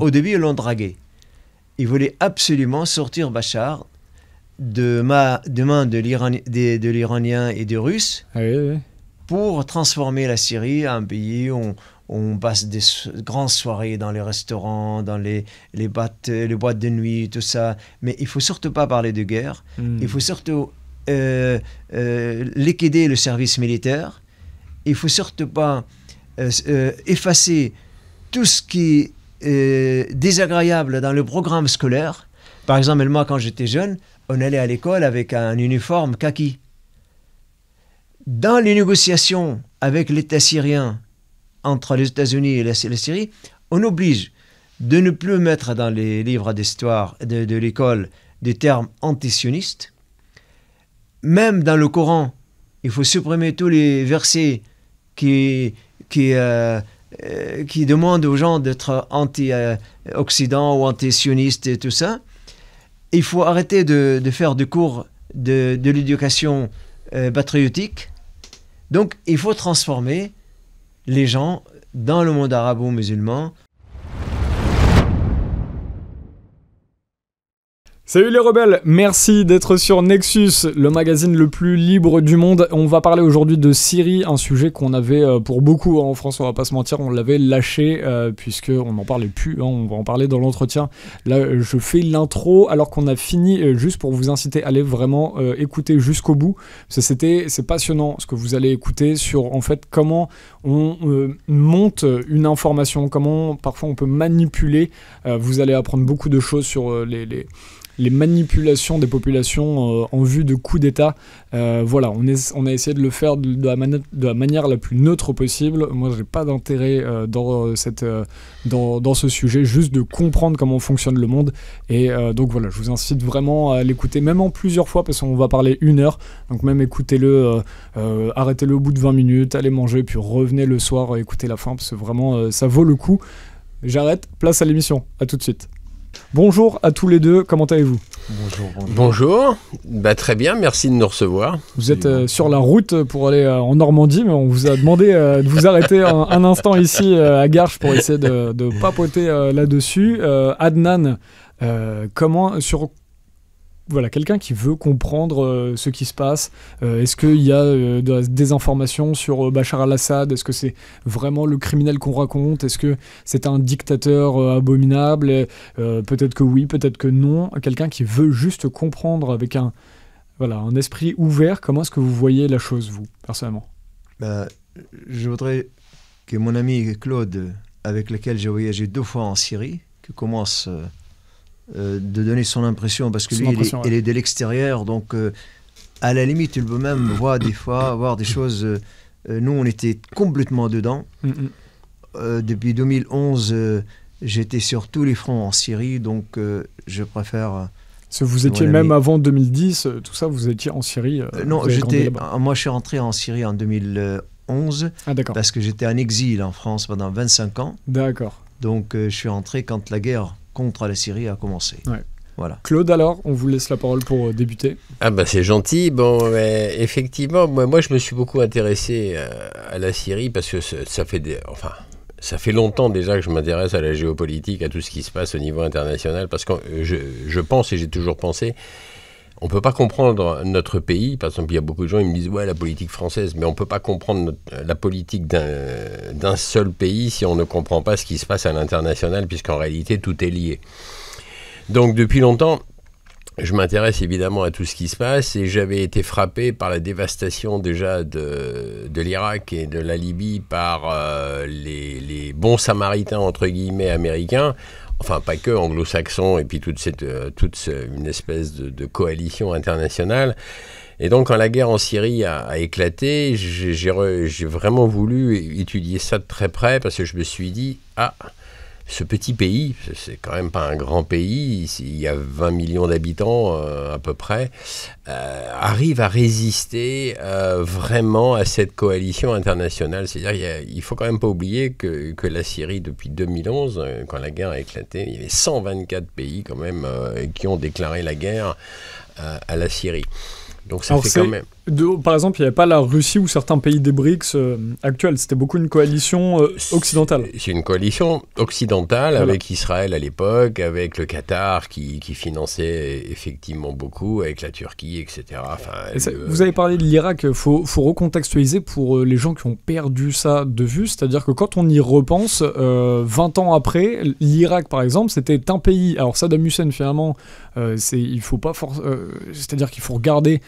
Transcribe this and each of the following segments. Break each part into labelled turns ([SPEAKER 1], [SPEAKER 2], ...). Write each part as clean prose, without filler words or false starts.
[SPEAKER 1] au début, ils l'ont dragué. Ils voulaient absolument sortir Bachar de main de l'Iranien et des Russes pour transformer la Syrie en un pays où on passe des grandes soirées dans les restaurants, dans les boîtes de nuit, tout ça. Mais il ne faut surtout pas parler de guerre. Il faut surtout liquider le service militaire. Il ne faut surtout pas effacer tout ce qui est désagréable dans le programme scolaire. Par exemple, moi, quand j'étais jeune, on allait à l'école avec un uniforme kaki. Dans les négociations avec l'État syrien, entre les États-Unis et la Syrie, on oblige de ne plus mettre dans les livres d'histoire de l'école des termes antisionistes. Même dans le Coran, il faut supprimer tous les versets qui demandent aux gens d'être anti-Occident ou anti-sionistes et tout ça. Il faut arrêter de faire des cours de l'éducation patriotique. Donc, il faut transformer les gens dans le monde arabo-musulman.
[SPEAKER 2] Salut les rebelles, merci d'être sur Nexus, le magazine le plus libre du monde. On va parler aujourd'hui de Syrie, un sujet qu'on avait pour beaucoup en France, on va pas se mentir, on l'avait lâché puisqu'on n'en parlait plus, on va en parler dans l'entretien. Là, je fais l'intro alors qu'on a fini, juste pour vous inciter à aller vraiment écouter jusqu'au bout. C'est passionnant ce que vous allez écouter sur en fait comment on monte une information, comment parfois on peut manipuler. Vous allez apprendre beaucoup de choses sur les manipulations des populations en vue de coups d'État. Voilà, on a essayé de le faire de la manière la plus neutre possible. Moi, je n'ai pas d'intérêt dans ce sujet, juste de comprendre comment fonctionne le monde. Et donc voilà, je vous incite vraiment à l'écouter, même en plusieurs fois, parce qu'on va parler 1 heure. Donc même écoutez-le, arrêtez-le au bout de 20 minutes, allez manger, puis revenez le soir, écoutez la fin, parce que vraiment, ça vaut le coup. J'arrête, place à l'émission. À tout de suite. Bonjour à tous les deux, comment allez-vous ?
[SPEAKER 3] Bonjour. Bah, très bien, merci de nous recevoir.
[SPEAKER 2] Vous êtes sur la route pour aller en Normandie, mais on vous a demandé de vous arrêter un instant ici à Garches pour essayer de papoter là-dessus. Adnan, voilà, quelqu'un qui veut comprendre ce qui se passe, est-ce qu'il y a des informations sur Bachar al-Assad? Est-ce que c'est vraiment le criminel qu'on raconte? Est-ce que c'est un dictateur abominable? Peut-être que oui, peut-être que non. Quelqu'un qui veut juste comprendre avec un esprit ouvert, comment est-ce que vous voyez la chose, vous, personnellement?
[SPEAKER 1] Je voudrais que mon ami Claude, avec lequel j'ai voyagé 2 fois en Syrie, qui commence... de donner son impression, parce que lui, il est de l'extérieur, donc à la limite, il peut même voir des choses. Nous, on était complètement dedans. Depuis 2011, j'étais sur tous les fronts en Syrie, donc je préfère...
[SPEAKER 2] Vous étiez même avant 2010, tout ça, vous étiez en Syrie
[SPEAKER 1] Non, moi je suis rentré en Syrie en 2011, parce que j'étais en exil en France pendant 25 ans.
[SPEAKER 2] D'accord.
[SPEAKER 1] Donc je suis rentré quand la guerre contre la Syrie a commencé. Ouais. Voilà.
[SPEAKER 2] Claude, alors, on vous laisse la parole pour débuter.
[SPEAKER 3] Ah bah c'est gentil. Bon, effectivement, moi je me suis beaucoup intéressé à la Syrie parce que ça fait longtemps déjà que je m'intéresse à la géopolitique, à tout ce qui se passe au niveau international, parce que je pense et j'ai toujours pensé, on ne peut pas comprendre notre pays. Par exemple, il y a beaucoup de gens qui me disent « Ouais, la politique française », mais on ne peut pas comprendre la politique d'un seul pays si on ne comprend pas ce qui se passe à l'international, puisqu'en réalité, tout est lié. Donc, depuis longtemps, je m'intéresse évidemment à tout ce qui se passe, et j'avais été frappé par la dévastation déjà de l'Irak et de la Libye par les bons samaritains, entre guillemets, américains. Enfin, pas que, anglo-saxons, et puis toute une espèce de coalition internationale. Et donc, quand la guerre en Syrie a éclaté, j'ai vraiment voulu étudier ça de très près, parce que je me suis dit, ce petit pays, c'est quand même pas un grand pays, il y a 20 millions d'habitants à peu près, arrive à résister vraiment à cette coalition internationale. C'est-à-dire il faut quand même pas oublier que la Syrie, depuis 2011, quand la guerre a éclaté, il y avait 124 pays quand même qui ont déclaré la guerre à la Syrie. Donc ça
[SPEAKER 2] Alors
[SPEAKER 3] fait quand même...
[SPEAKER 2] par exemple, il n'y avait pas la Russie ou certains pays des BRICS actuels, c'était beaucoup une coalition occidentale.
[SPEAKER 3] C'est une coalition occidentale,
[SPEAKER 2] Voilà.
[SPEAKER 3] avec Israël à l'époque, avec le Qatar qui finançait effectivement beaucoup, avec la Turquie, etc. Enfin,
[SPEAKER 2] Vous avez parlé de l'Irak, faut recontextualiser pour les gens qui ont perdu ça de vue, c'est-à-dire que quand on y repense, 20 ans après, l'Irak par exemple, c'était un pays, alors Saddam Hussein finalement, il faut pas c'est-à-dire qu'il faut regarder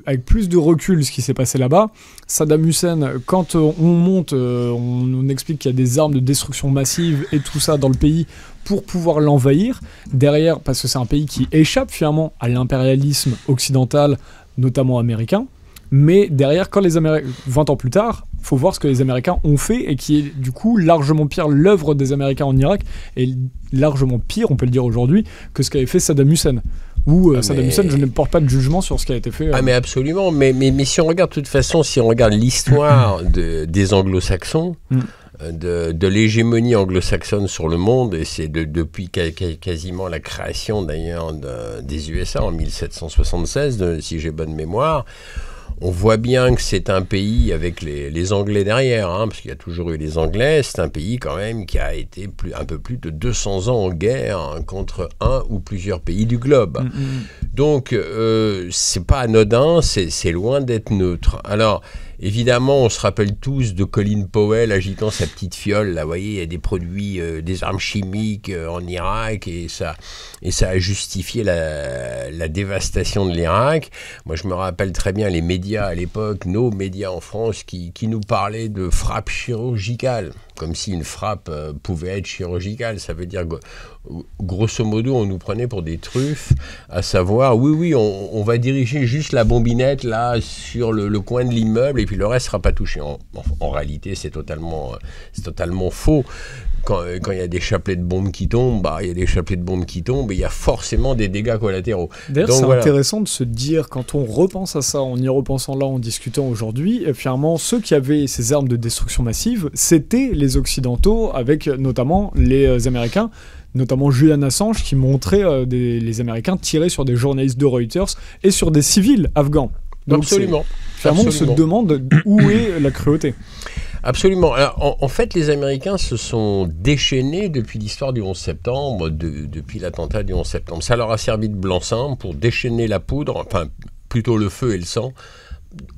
[SPEAKER 2] avec plus de recul ce qui s'est passé là-bas. Saddam Hussein, quand on monte, on explique qu'il y a des armes de destruction massive et tout ça dans le pays pour pouvoir l'envahir. Derrière, parce que c'est un pays qui échappe finalement à l'impérialisme occidental, notamment américain. Mais derrière, 20 ans plus tard, il faut voir ce que les Américains ont fait et qui est du coup largement pire. L'œuvre des Américains en Irak est largement pire, on peut le dire aujourd'hui, que ce qu'avait fait Saddam Hussein. Saddam Hussein, je ne porte pas de jugement sur ce qui a été fait.
[SPEAKER 3] Ah mais absolument, mais si on regarde de toute façon, si on regarde l'histoire des anglo-saxons, de l'hégémonie anglo-saxonne sur le monde, et c'est depuis quasiment la création d'ailleurs des USA en 1776, si j'ai bonne mémoire, on voit bien que c'est un pays avec les Anglais derrière, parce qu'il y a toujours eu les Anglais, c'est un pays quand même qui a été un peu plus de 200 ans en guerre contre un ou plusieurs pays du globe. Donc c'est pas anodin, c'est loin d'être neutre. Alors évidemment, on se rappelle tous de Colin Powell agitant sa petite fiole. Là, vous voyez, il y a des produits, des armes chimiques en Irak, et ça a justifié la dévastation de l'Irak. Moi, je me rappelle très bien les médias à l'époque, nos médias en France, qui nous parlaient de frappe chirurgicale, comme si une frappe pouvait être chirurgicale. Ça veut dire, grosso modo, on nous prenait pour des truffes, à savoir, oui, on va diriger juste la bombinette là sur le coin de l'immeuble, et puis le reste sera pas touché. En réalité, c'est totalement faux. Quand il y a des chapelets de bombes qui tombent, il y a des chapelets de bombes qui tombent, et il y a forcément des dégâts collatéraux.
[SPEAKER 2] D'ailleurs, c'est intéressant de se dire, quand on repense à ça, en y repensant là, en discutant aujourd'hui, finalement, ceux qui avaient ces armes de destruction massive, c'était les Occidentaux, avec notamment les Américains, notamment Julian Assange, qui montrait les Américains tirer sur des journalistes de Reuters et sur des civils afghans. Donc
[SPEAKER 3] absolument.
[SPEAKER 2] Finalement, on se demande où est la cruauté.
[SPEAKER 3] Absolument. Alors, en fait, les Américains se sont déchaînés depuis l'histoire du 11 septembre, depuis l'attentat du 11 septembre. Ça leur a servi de blanc-seing pour déchaîner la poudre, enfin, plutôt le feu et le sang,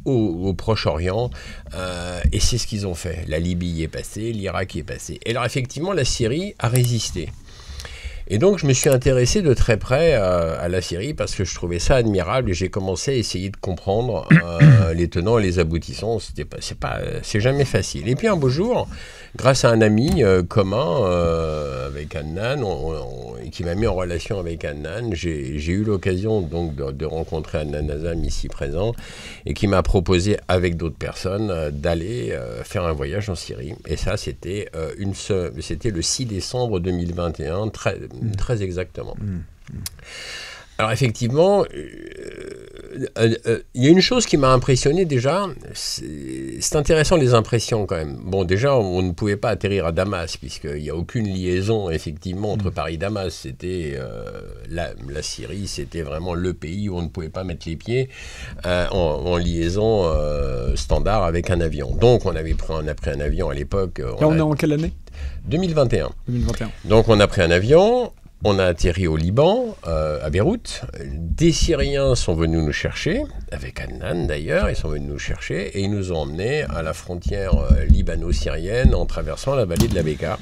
[SPEAKER 3] au Proche-Orient, et c'est ce qu'ils ont fait. La Libye y est passée, l'Irak y est passé. Et alors, effectivement, la Syrie a résisté. Et donc, je me suis intéressé de très près à la Syrie parce que je trouvais ça admirable et j'ai commencé à essayer de comprendre les tenants et les aboutissants. C'est jamais facile. Et puis, un beau jour, grâce à un ami commun avec Adnan, qui m'a mis en relation avec Adnan, j'ai eu l'occasion donc de rencontrer Adnan Azam ici présent et qui m'a proposé avec d'autres personnes d'aller faire un voyage en Syrie. Et ça, c'était le 6 décembre 2021, très exactement. Alors effectivement, il y a une chose qui m'a impressionné déjà, c'est intéressant les impressions quand même. Bon, déjà, on ne pouvait pas atterrir à Damas, puisqu'il n'y a aucune liaison effectivement entre Paris et Damas. C'était la Syrie, c'était vraiment le pays où on ne pouvait pas mettre les pieds en liaison standard avec un avion. Donc on a pris un avion à l'époque.
[SPEAKER 2] Là, on est en quelle année ?
[SPEAKER 3] 2021.
[SPEAKER 2] 2021.
[SPEAKER 3] Donc on a pris un avion. On a atterri au Liban, à Beyrouth. Des Syriens sont venus nous chercher, avec Adnan d'ailleurs, ils sont venus nous chercher et ils nous ont emmenés à la frontière libano-syrienne en traversant la vallée de la Bekaa.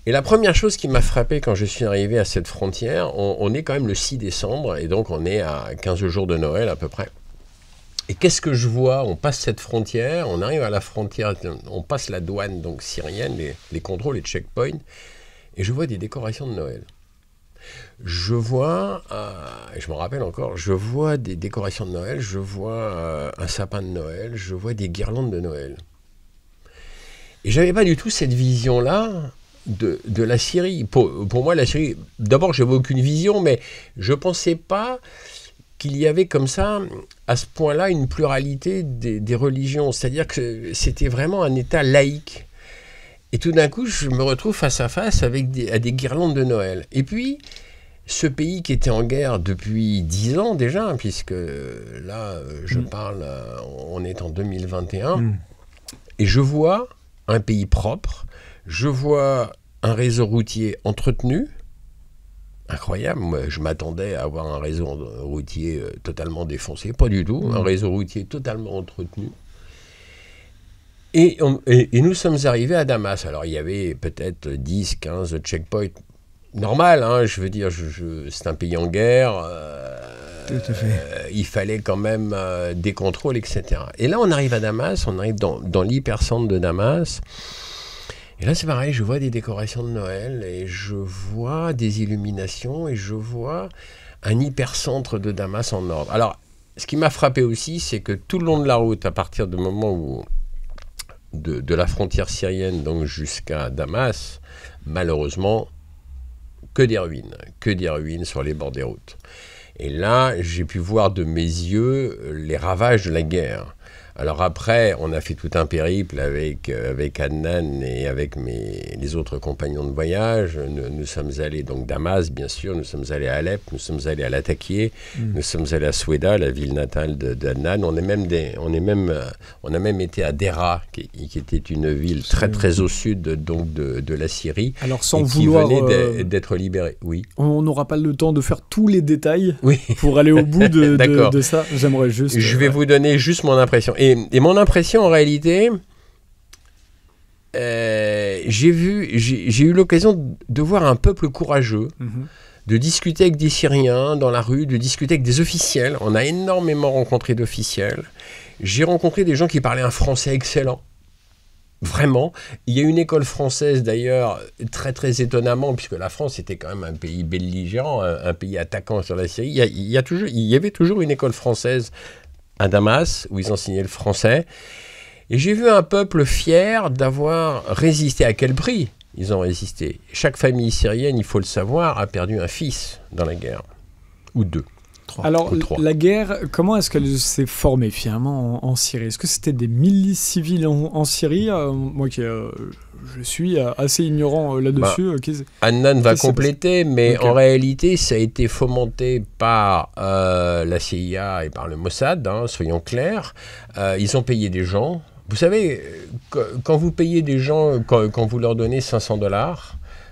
[SPEAKER 3] Et la première chose qui m'a frappé quand je suis arrivé à cette frontière, on est quand même le 6 décembre et donc on est à 15 jours de Noël à peu près. Et qu'est-ce que je vois ? On passe cette frontière, on arrive à la frontière, on passe la douane donc syrienne, les contrôles, les checkpoints. Et je vois des décorations de Noël. Je vois, je me rappelle encore, je vois des décorations de Noël, je vois un sapin de Noël, je vois des guirlandes de Noël. Et je n'avais pas du tout cette vision-là de la Syrie. Pour moi, la Syrie, d'abord, je n'avais aucune vision, mais je ne pensais pas qu'il y avait comme ça, à ce point-là, une pluralité des religions. C'est-à-dire que c'était vraiment un État laïque. Et tout d'un coup, je me retrouve face à face avec des guirlandes de Noël. Et puis, ce pays qui était en guerre depuis 10 ans déjà, puisque là, je parle, on est en 2021, et je vois un pays propre, je vois un réseau routier entretenu, incroyable. Moi, je m'attendais à avoir un réseau routier totalement défoncé, pas du tout, un réseau routier totalement entretenu. Et nous sommes arrivés à Damas. Alors, il y avait peut-être 10, 15 checkpoints. Normal, hein, je veux dire, c'est un pays en guerre.
[SPEAKER 1] Tout à fait.
[SPEAKER 3] Il fallait quand même des contrôles, etc. Et là, on arrive à Damas, on arrive dans l'hypercentre de Damas. Et là, c'est pareil, je vois des décorations de Noël, et je vois des illuminations, et je vois un hypercentre de Damas en ordre. Alors, ce qui m'a frappé aussi, c'est que tout le long de la route, à partir du moment où de la frontière syrienne donc jusqu'à Damas, malheureusement, que des ruines sur les bords des routes. Et là, j'ai pu voir de mes yeux les ravages de la guerre. Alors après, on a fait tout un périple avec Adnan et avec les autres compagnons de voyage. Nous sommes allés donc Damas, bien sûr, nous sommes allés à Alep, nous sommes allés à Latakia, nous sommes allés à Soueda, la ville natale d'Adnan. On a même été à Dera, qui était une ville très très au sud donc de la Syrie.
[SPEAKER 2] Alors sans
[SPEAKER 3] et
[SPEAKER 2] vouloir
[SPEAKER 3] qui venait d'être libérée. Oui.
[SPEAKER 2] On n'aura pas le temps de faire tous les détails
[SPEAKER 3] oui.
[SPEAKER 2] pour aller au bout de ça. J'aimerais juste.
[SPEAKER 3] Je vais vous donner juste mon impression. Et mon impression, en réalité, j'ai eu l'occasion de voir un peuple courageux, de discuter avec des Syriens dans la rue, de discuter avec des officiels. On a énormément rencontré d'officiels. J'ai rencontré des gens qui parlaient un français excellent. Vraiment. Il y a une école française, d'ailleurs, très très étonnamment, puisque la France était quand même un pays belligérant, un pays attaquant sur la Syrie. Il y avait toujours une école française à Damas, où ils enseignaient le français. Et j'ai vu un peuple fier d'avoir résisté. À quel prix ils ont résisté? Chaque famille syrienne, il faut le savoir, a perdu un fils dans la guerre. Ou deux.
[SPEAKER 2] Alors, la guerre, comment est-ce qu'elle s'est formée finalement en Syrie? Est-ce que c'était des milices civiles en Syrie? Moi qui je suis assez ignorant là-dessus.
[SPEAKER 3] Adnan va compléter, mais en réalité, ça a été fomenté par la CIA et par le Mossad, hein, soyons clairs. Ils ont payé des gens. Vous savez, quand vous payez des gens, quand vous leur donnez $500,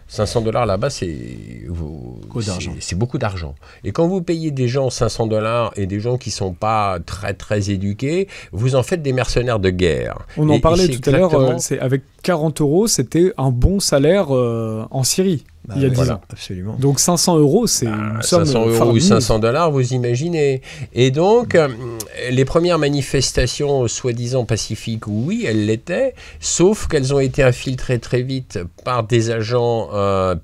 [SPEAKER 3] 500 $ là-bas, c'est beaucoup d'argent. Et quand vous payez des gens 500 $ et des gens qui ne sont pas très très éduqués, vous en faites des mercenaires de guerre.
[SPEAKER 2] On en parlait tout à l'heure, avec 40 €, c'était un bon salaire en Syrie. Il y a 10 ans.
[SPEAKER 1] Absolument.
[SPEAKER 2] Donc 500 €, c'est une somme
[SPEAKER 3] 500 € ou 500 $, vous imaginez. Et donc, les premières manifestations soi-disant pacifiques, oui, elles l'étaient, sauf qu'elles ont été infiltrées très vite par des agents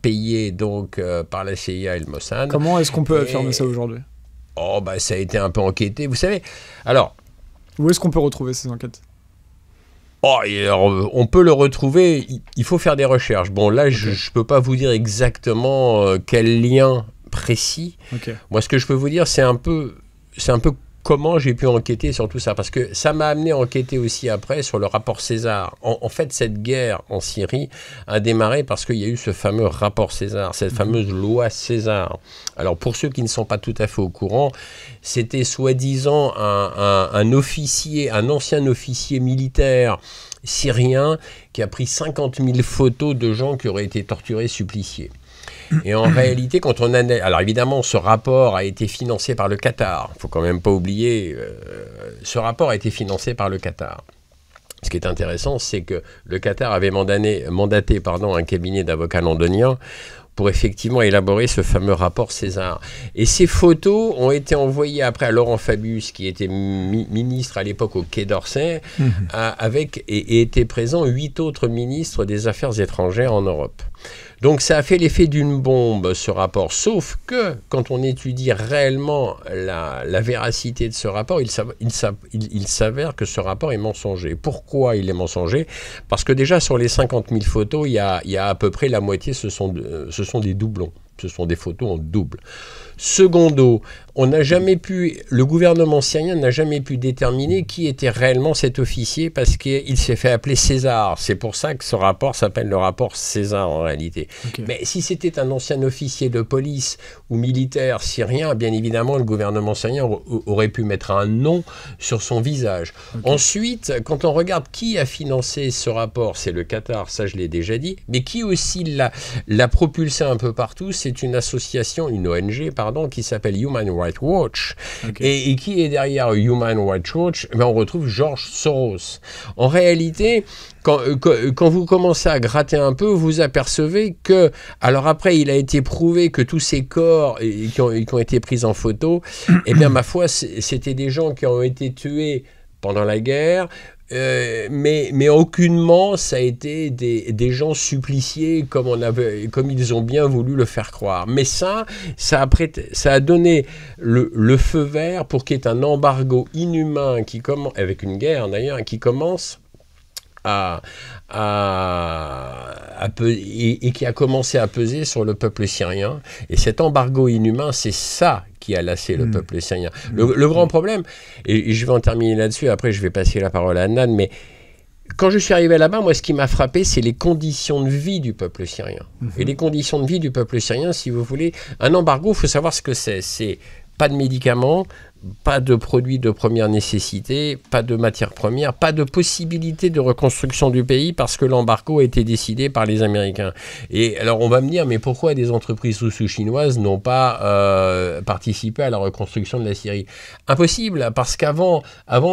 [SPEAKER 3] payés donc par la CIA et le Mossad.
[SPEAKER 2] Comment est-ce qu'on peut affirmer ça aujourd'hui?
[SPEAKER 3] Oh, bah ça a été un peu enquêté, vous savez. Alors,
[SPEAKER 2] où est-ce qu'on peut retrouver ces enquêtes?
[SPEAKER 3] Oh, alors, on peut le retrouver, il faut faire des recherches. Bon, là, je ne peux pas vous dire exactement quel lien précis. Moi, ce que je peux vous dire, c'est un peu comment j'ai pu enquêter sur tout ça. Parce que ça m'a amené à enquêter aussi après sur le rapport César. En fait, cette guerre en Syrie a démarré parce qu'il y a eu ce fameux rapport César, cette fameuse loi César. Alors, pour ceux qui ne sont pas tout à fait au courant, c'était soi-disant un ancien officier militaire syrien qui a pris 50 000 photos de gens qui auraient été torturés, suppliciés. Et en réalité, quand on analyse... Alors évidemment, ce rapport a été financé par le Qatar. Il ne faut quand même pas oublier, ce rapport a été financé par le Qatar. Ce qui est intéressant, c'est que le Qatar avait mandaté un cabinet d'avocats londoniens pour effectivement élaborer ce fameux rapport César. Et ces photos ont été envoyées après à Laurent Fabius, qui était ministre à l'époque au Quai d'Orsay, et étaient présents 8 autres ministres des Affaires étrangères en Europe. Donc ça a fait l'effet d'une bombe, ce rapport, sauf que quand on étudie réellement la véracité de ce rapport, il s'avère que ce rapport est mensonger. Pourquoi il est mensonger? Parce que déjà sur les 50 000 photos, il y a à peu près la moitié, ce sont des doublons. Ce sont des photos en double. Secondo, le gouvernement syrien n'a jamais pu déterminer qui était réellement cet officier parce qu'il s'est fait appeler César. C'est pour ça que ce rapport s'appelle le rapport César en réalité. Okay. Mais si c'était un ancien officier de police ou militaire syrien, bien évidemment, le gouvernement syrien aurait pu mettre un nom sur son visage. Okay. Ensuite, quand on regarde qui a financé ce rapport, c'est le Qatar, ça je l'ai déjà dit, mais qui aussi l'a propulsé un peu partout, c'est une association, une ONG, qui s'appelle Human Rights Watch. Okay. Et qui est derrière Human Rights Watch? On retrouve George Soros. En réalité, quand vous commencez à gratter un peu, vous apercevez que, alors après, il a été prouvé que tous ces corps qui ont été pris en photo, eh bien, ma foi, c'était des gens qui ont été tués pendant la guerre, mais aucunement ça a été des gens suppliciés comme ils ont bien voulu le faire croire. Mais ça a donné le feu vert pour qu'il y ait un embargo inhumain avec une guerre d'ailleurs, qui commence et qui a commencé à peser sur le peuple syrien. Et cet embargo inhumain, c'est ça qui a lassé le peuple syrien. Le grand problème, et je vais en terminer là-dessus, après je vais passer la parole à Nan, mais quand je suis arrivé là-bas, moi ce qui m'a frappé, c'est les conditions de vie du peuple syrien. Et les conditions de vie du peuple syrien, si vous voulez, un embargo, il faut savoir ce que c'est. C'est pas de médicaments, pas de produits de première nécessité, pas de matières premières, pas de possibilité de reconstruction du pays parce que l'embargo a été décidé par les Américains. Et alors on va me dire, mais pourquoi des entreprises russo-chinoises n'ont pas participé à la reconstruction de la Syrie? Impossible, parce qu'avant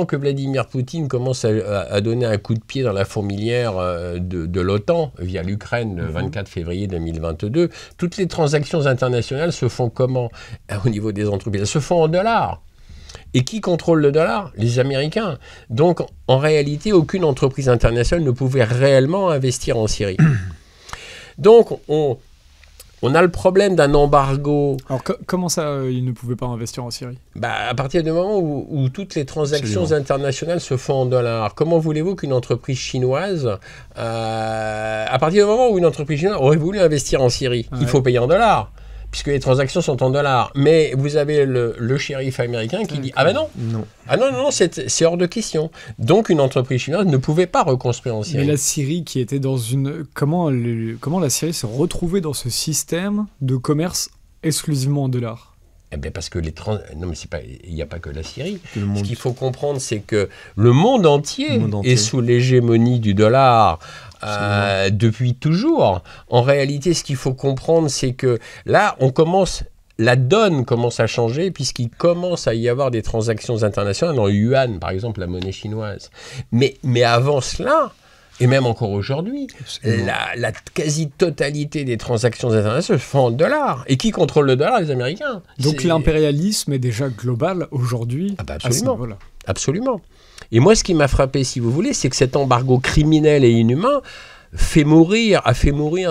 [SPEAKER 3] que Vladimir Poutine commence à donner un coup de pied dans la fourmilière de l'OTAN via l'Ukraine le 24 février 2022, toutes les transactions internationales se font comment au niveau des entreprises? Elles se font en dollars. Et qui contrôle le dollar? Les Américains. Donc, en réalité, aucune entreprise internationale ne pouvait réellement investir en Syrie. Donc, on a le problème d'un embargo.
[SPEAKER 2] Alors, comment ça, ils ne pouvaient pas investir en Syrie?
[SPEAKER 3] À partir du moment où toutes les transactions internationales se font en dollars, comment voulez-vous qu'une entreprise chinoise, à partir du moment où une entreprise chinoise aurait voulu investir en Syrie, il faut payer en dollars, puisque les transactions sont en dollars. Mais vous avez le shérif américain qui dit « Ah ben non, c'est hors de question ». Donc une entreprise chinoise ne pouvait pas reconstruire en Syrie.
[SPEAKER 2] Mais la Syrie qui était dans une... Comment la Syrie s'est retrouvée dans ce système de commerce exclusivement en dollars?
[SPEAKER 3] Eh bien parce que non mais il n'y a pas que la Syrie. Ce qu'il faut comprendre, c'est que le monde entier est sous l'hégémonie du dollar. Depuis toujours. En réalité, ce qu'il faut comprendre, c'est que là, la donne commence à changer puisqu'il commence à y avoir des transactions internationales en yuan, par exemple, la monnaie chinoise. Mais avant cela, et même encore aujourd'hui, la quasi-totalité des transactions internationales se font en dollars. Et qui contrôle le dollar? Les Américains.
[SPEAKER 2] Donc l'impérialisme est déjà global aujourd'hui.
[SPEAKER 3] Absolument. Absolument. Et moi, ce qui m'a frappé, si vous voulez, c'est que cet embargo criminel et inhumain a fait mourir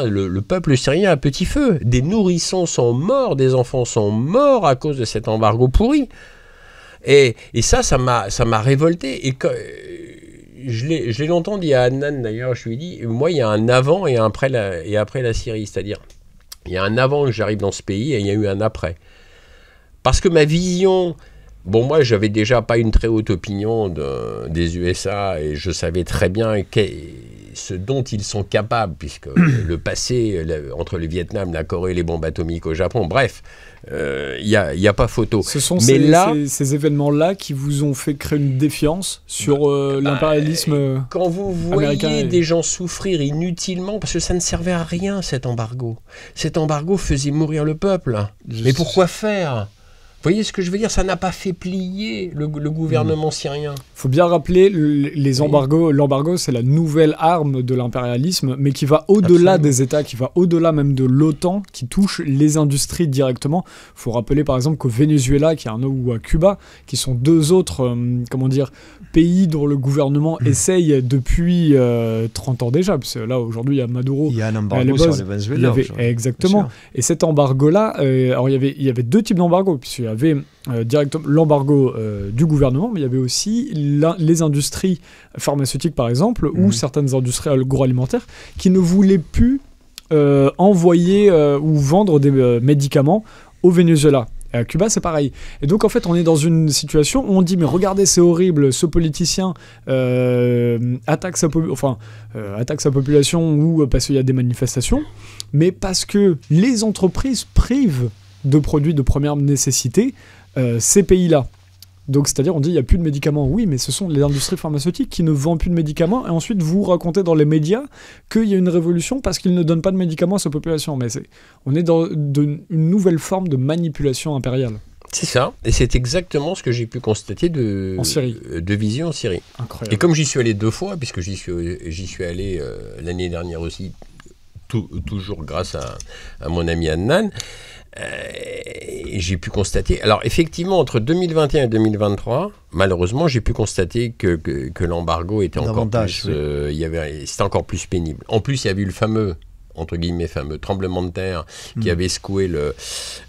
[SPEAKER 3] le peuple syrien à petit feu. Des nourrissons sont morts, des enfants sont morts à cause de cet embargo pourri. Et ça m'a révolté. Et je l'ai longtemps dit à Adnan, d'ailleurs, je lui ai dit, moi, il y a un avant et un après la Syrie. C'est-à-dire, il y a un avant que j'arrive dans ce pays et il y a eu un après. Parce que ma vision... Bon, moi, j'avais déjà pas une très haute opinion des USA et je savais très bien ce dont ils sont capables, puisque le passé, entre le Vietnam, la Corée, les bombes atomiques au Japon, bref, il y a pas photo.
[SPEAKER 2] Ce sont ces événements-là qui vous ont fait créer une défiance sur l'impérialisme
[SPEAKER 3] quand vous voyez des gens souffrir inutilement, parce que ça ne servait à rien, cet embargo. Cet embargo faisait mourir le peuple. Mais pourquoi faire ? Vous voyez ce que je veux dire? Ça n'a pas fait plier le gouvernement syrien.
[SPEAKER 2] Il faut bien rappeler, les embargos, l'embargo, c'est la nouvelle arme de l'impérialisme, mais qui va au-delà des États, qui va au-delà même de l'OTAN, qui touche les industries directement. Il faut rappeler par exemple qu'au Venezuela, ou à Cuba, qui sont deux autres pays dont le gouvernement essaye depuis 30 ans déjà, parce que là aujourd'hui il y a Maduro.
[SPEAKER 1] Il y a un embargo sur le Venezuela.
[SPEAKER 2] Exactement. Et cet embargo-là, alors il y avait deux types d'embargo, puisqu'il y avait directement l'embargo du gouvernement, mais il y avait aussi les industries pharmaceutiques par exemple, ou certaines industries agroalimentaires qui ne voulaient plus envoyer ou vendre des médicaments au Venezuela. Et à Cuba, c'est pareil. Et donc, en fait, on est dans une situation où on dit, mais regardez, c'est horrible, ce politicien attaque sa population ou parce qu'il y a des manifestations, mais parce que les entreprises privent de produits de première nécessité ces pays-là. Donc, c'est-à-dire, on dit, il n'y a plus de médicaments. Oui, mais ce sont les industries pharmaceutiques qui ne vendent plus de médicaments. Et ensuite, vous racontez dans les médias qu'il y a une révolution parce qu'ils ne donnent pas de médicaments à sa population. Mais on est dans une nouvelle forme de manipulation impériale.
[SPEAKER 3] C'est ça. Et c'est exactement ce que j'ai pu constater de vision en Syrie.
[SPEAKER 2] Incroyable.
[SPEAKER 3] Et comme j'y suis allé 2 fois, puisque j'y suis allé l'année dernière aussi, toujours grâce à mon ami Adnan, j'ai pu constater, alors effectivement entre 2021 et 2023 malheureusement j'ai pu constater que l'embargo était encore plus c'était encore plus pénible. En plus il y avait eu le fameux tremblement de terre qui avait secoué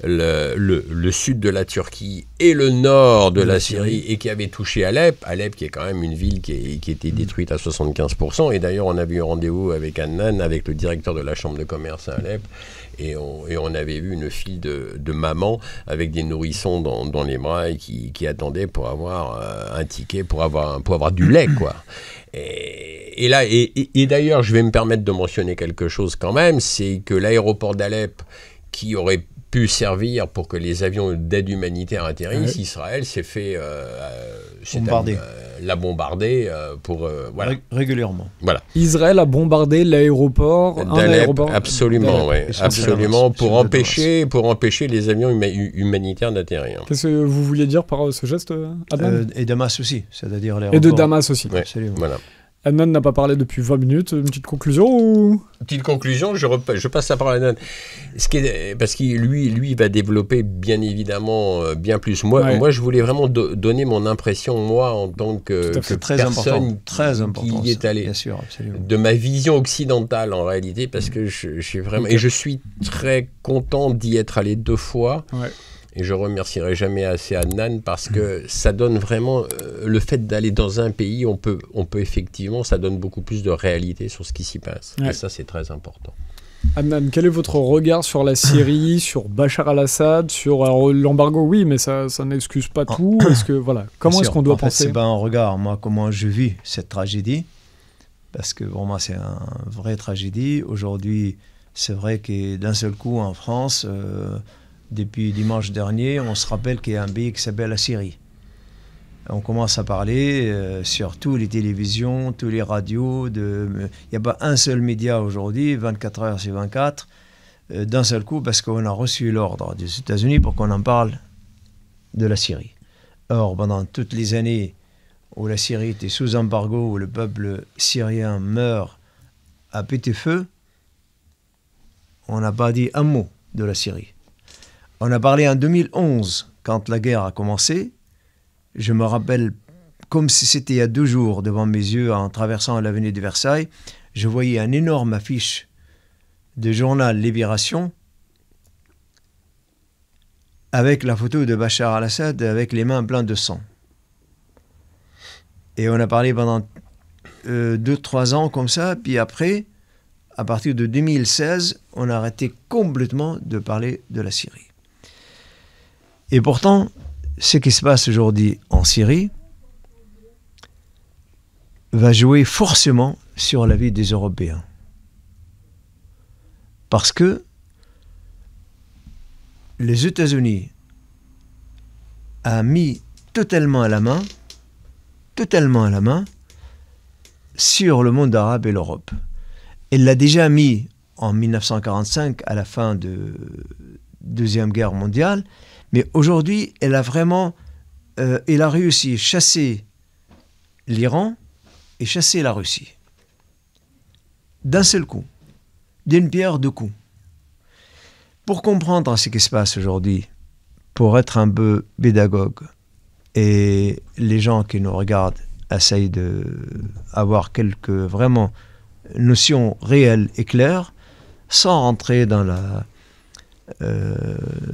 [SPEAKER 3] le sud de la Turquie et le nord de la Syrie et qui avait touché Alep qui est quand même une ville qui était détruite à 75%. Et d'ailleurs on avait eu rendez-vous avec Adnan, avec le directeur de la chambre de commerce à Alep, et on avait vu une file de mamans avec des nourrissons dans les bras et qui attendaient pour avoir un ticket pour avoir du lait, quoi. Et là, et d'ailleurs, je vais me permettre de mentionner quelque chose quand même, c'est que l'aéroport d'Alep, qui aurait pu servir pour que les avions d'aide humanitaire atterrissent, Israël s'est fait l'a bombardé pour voilà.
[SPEAKER 1] Régulièrement.
[SPEAKER 3] Voilà.
[SPEAKER 2] Israël a bombardé l'aéroport
[SPEAKER 3] d'Alep, absolument, ouais, absolument, pour empêcher les avions humanitaires d'atterrir.
[SPEAKER 2] Qu'est-ce que vous vouliez dire par ce geste, Adnan?
[SPEAKER 1] Et Damas aussi, c'est-à-dire l'aéroport.
[SPEAKER 2] Et de Damas aussi.
[SPEAKER 3] Ouais, voilà.
[SPEAKER 2] Adnan n'a pas parlé depuis 20 minutes. Une petite conclusion ou...
[SPEAKER 3] Petite conclusion, je passe la parole à Adnan. Parce que lui va développer bien évidemment bien plus. Moi, je voulais vraiment donner mon impression, moi, en tant que personne qui y est allé.
[SPEAKER 1] Bien sûr, absolument.
[SPEAKER 3] De ma vision occidentale, en réalité, parce que je suis vraiment... Et je suis très content d'y être allé 2 fois. Ouais. Et je remercierai jamais assez Adnan parce que ça donne vraiment le fait d'aller dans un pays, on peut effectivement, ça donne beaucoup plus de réalité sur ce qui s'y passe. Ouais. Et ça, c'est très important.
[SPEAKER 2] Adnan, quel est votre regard sur la Syrie, sur Bachar al-Assad, sur l'embargo? Oui, mais ça n'excuse pas tout. Est-ce que voilà, comment est-ce qu'on doit penser?
[SPEAKER 1] C'est un regard, moi, comment je vis cette tragédie, parce que pour moi, c'est une vraie tragédie. Aujourd'hui, c'est vrai que d'un seul coup, en France. Depuis dimanche dernier, on se rappelle qu'il y a un pays qui s'appelle la Syrie. On commence à parler sur toutes les télévisions, toutes les radios. Il n'y a pas un seul média aujourd'hui, 24 heures sur 24, d'un seul coup, parce qu'on a reçu l'ordre des États-Unis pour qu'on en parle de la Syrie. Or, pendant toutes les années où la Syrie était sous embargo, où le peuple syrien meurt à petit feu, on n'a pas dit un mot de la Syrie. On a parlé en 2011, quand la guerre a commencé. Je me rappelle, comme si c'était il y a 2 jours, devant mes yeux, en traversant l'avenue de Versailles, je voyais une énorme affiche de journal Libération avec la photo de Bachar al-Assad avec les mains pleines de sang. Et on a parlé pendant 2-3 ans comme ça, puis après, à partir de 2016, on a arrêté complètement de parler de la Syrie. Et pourtant, ce qui se passe aujourd'hui en Syrie va jouer forcément sur la vie des Européens. Parce que les États-Unis ont mis totalement à la main sur le monde arabe et l'Europe. Elle l'a déjà mis en 1945, à la fin de la Deuxième Guerre mondiale, mais aujourd'hui, elle a réussi à chasser l'Iran et chasser la Russie. D'un seul coup, d'une pierre 2 coups. Pour comprendre ce qui se passe aujourd'hui, pour être un peu pédagogue, et les gens qui nous regardent essayent d'avoir quelques vraiment notions réelles et claires, sans rentrer dans la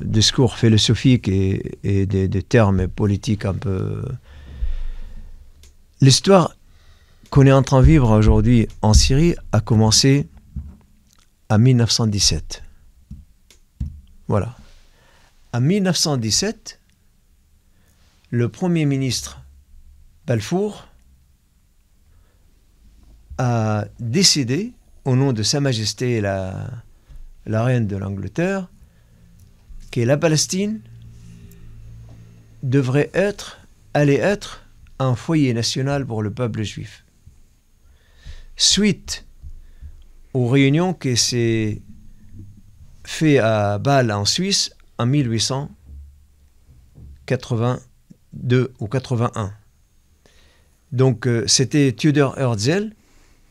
[SPEAKER 1] discours philosophique et des termes politiques un peu... L'histoire qu'on est en train de vivre aujourd'hui en Syrie a commencé à 1917. Voilà. En 1917, le Premier ministre Balfour a décidé, au nom de Sa Majesté la Reine de l'Angleterre, que la Palestine allait être un foyer national pour le peuple juif. Suite aux réunions qui s'est fait à Bâle en Suisse en 1882 ou 81. Donc c'était Theodor Herzl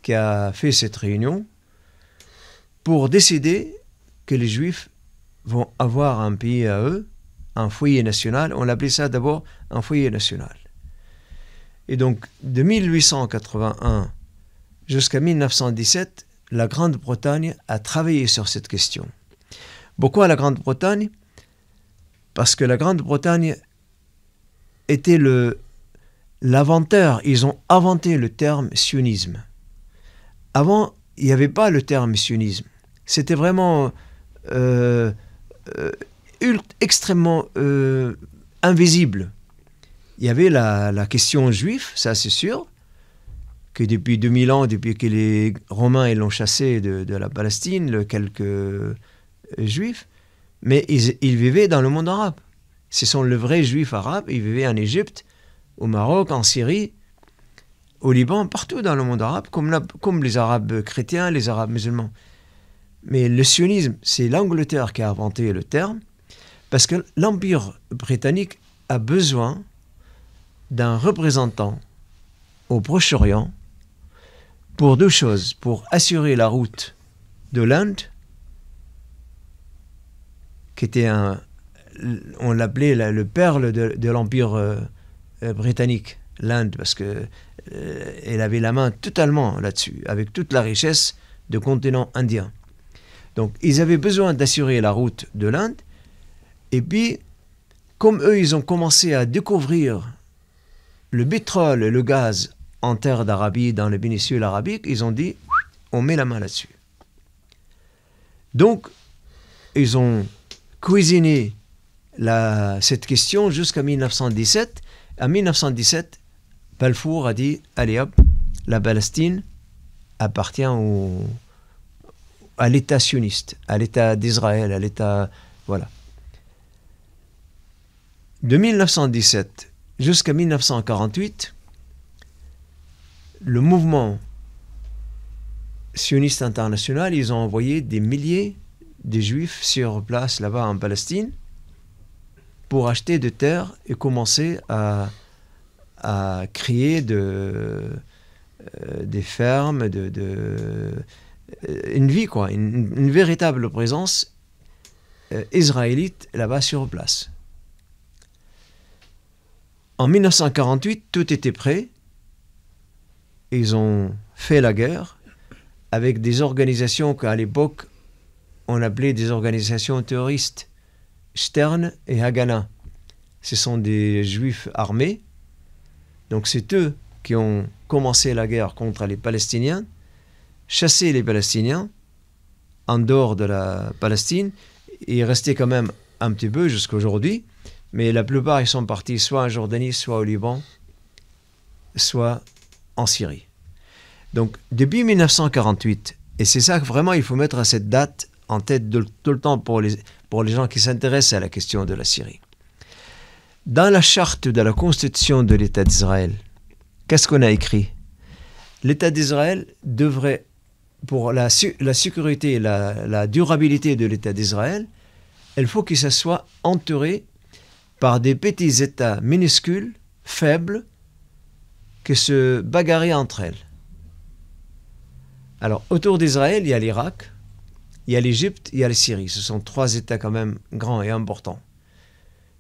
[SPEAKER 1] qui a fait cette réunion pour décider que les Juifs vont avoir un pays à eux, un foyer national. On appelait ça d'abord un foyer national. Et donc de 1881 jusqu'à 1917, la Grande-Bretagne a travaillé sur cette question. Pourquoi la Grande-Bretagne? Parce que la Grande-Bretagne était l'inventeur. Ils ont inventé le terme sionisme. Avant, il n'y avait pas le terme sionisme. C'était vraiment extrêmement invisible. Il y avait la question juive, ça c'est sûr, que depuis 2000 ans, depuis que les Romains ils l'ont chassé de la Palestine, quelques juifs, mais ils vivaient dans le monde arabe. Ce sont les vrais juifs arabes, ils vivaient en Égypte, au Maroc, en Syrie, au Liban, partout dans le monde arabe, comme les Arabes chrétiens, les Arabes musulmans. Mais le sionisme, c'est l'Angleterre qui a inventé le terme, parce que l'Empire britannique a besoin d'un représentant au Proche-Orient pour deux choses, pour assurer la route de l'Inde, qui était on l'appelait le perle de l'Empire britannique, l'Inde, parce que elle avait la main totalement là-dessus, avec toute la richesse du continent indien. Donc, ils avaient besoin d'assurer la route de l'Inde, et puis, comme eux, ils ont commencé à découvrir le pétrole et le gaz en terre d'Arabie, dans les péninsules arabiques, ils ont dit, on met la main là-dessus. Donc, ils ont cuisiné cette question jusqu'à 1917. En 1917, Balfour a dit, allez hop, la Palestine appartient à l'État sioniste, à l'État d'Israël, à l'État... Voilà. De 1917 jusqu'à 1948, le mouvement sioniste international, ils ont envoyé des milliers de Juifs sur place là-bas en Palestine pour acheter de terres et commencer à créer des fermes, une vie, quoi, une véritable présence israélite là-bas sur place. En 1948, tout était prêt. Ils ont fait la guerre avec des organisations qu'à l'époque, on appelait des organisations terroristes, Stern et Haganah. Ce sont des Juifs armés. Donc c'est eux qui ont commencé la guerre contre les Palestiniens, chassé les Palestiniens en dehors de la Palestine, et ils restaient quand même un petit peu jusqu'à aujourd'hui, mais la plupart ils sont partis soit en Jordanie, soit au Liban, soit en Syrie. Donc depuis 1948, et c'est ça que vraiment il faut mettre à cette date en tête tout le temps pour les gens qui s'intéressent à la question de la Syrie. Dans la charte de la constitution de l'État d'Israël, qu'est-ce qu'on a écrit? L'État d'Israël devrait, pour la sécurité et la durabilité de l'État d'Israël, il faut que ça soit entouré par des petits États minuscules, faibles, qui se bagarrent entre elles. Alors, autour d'Israël, il y a l'Irak, il y a l'Égypte, il y a la Syrie. Ce sont trois États quand même grands et importants.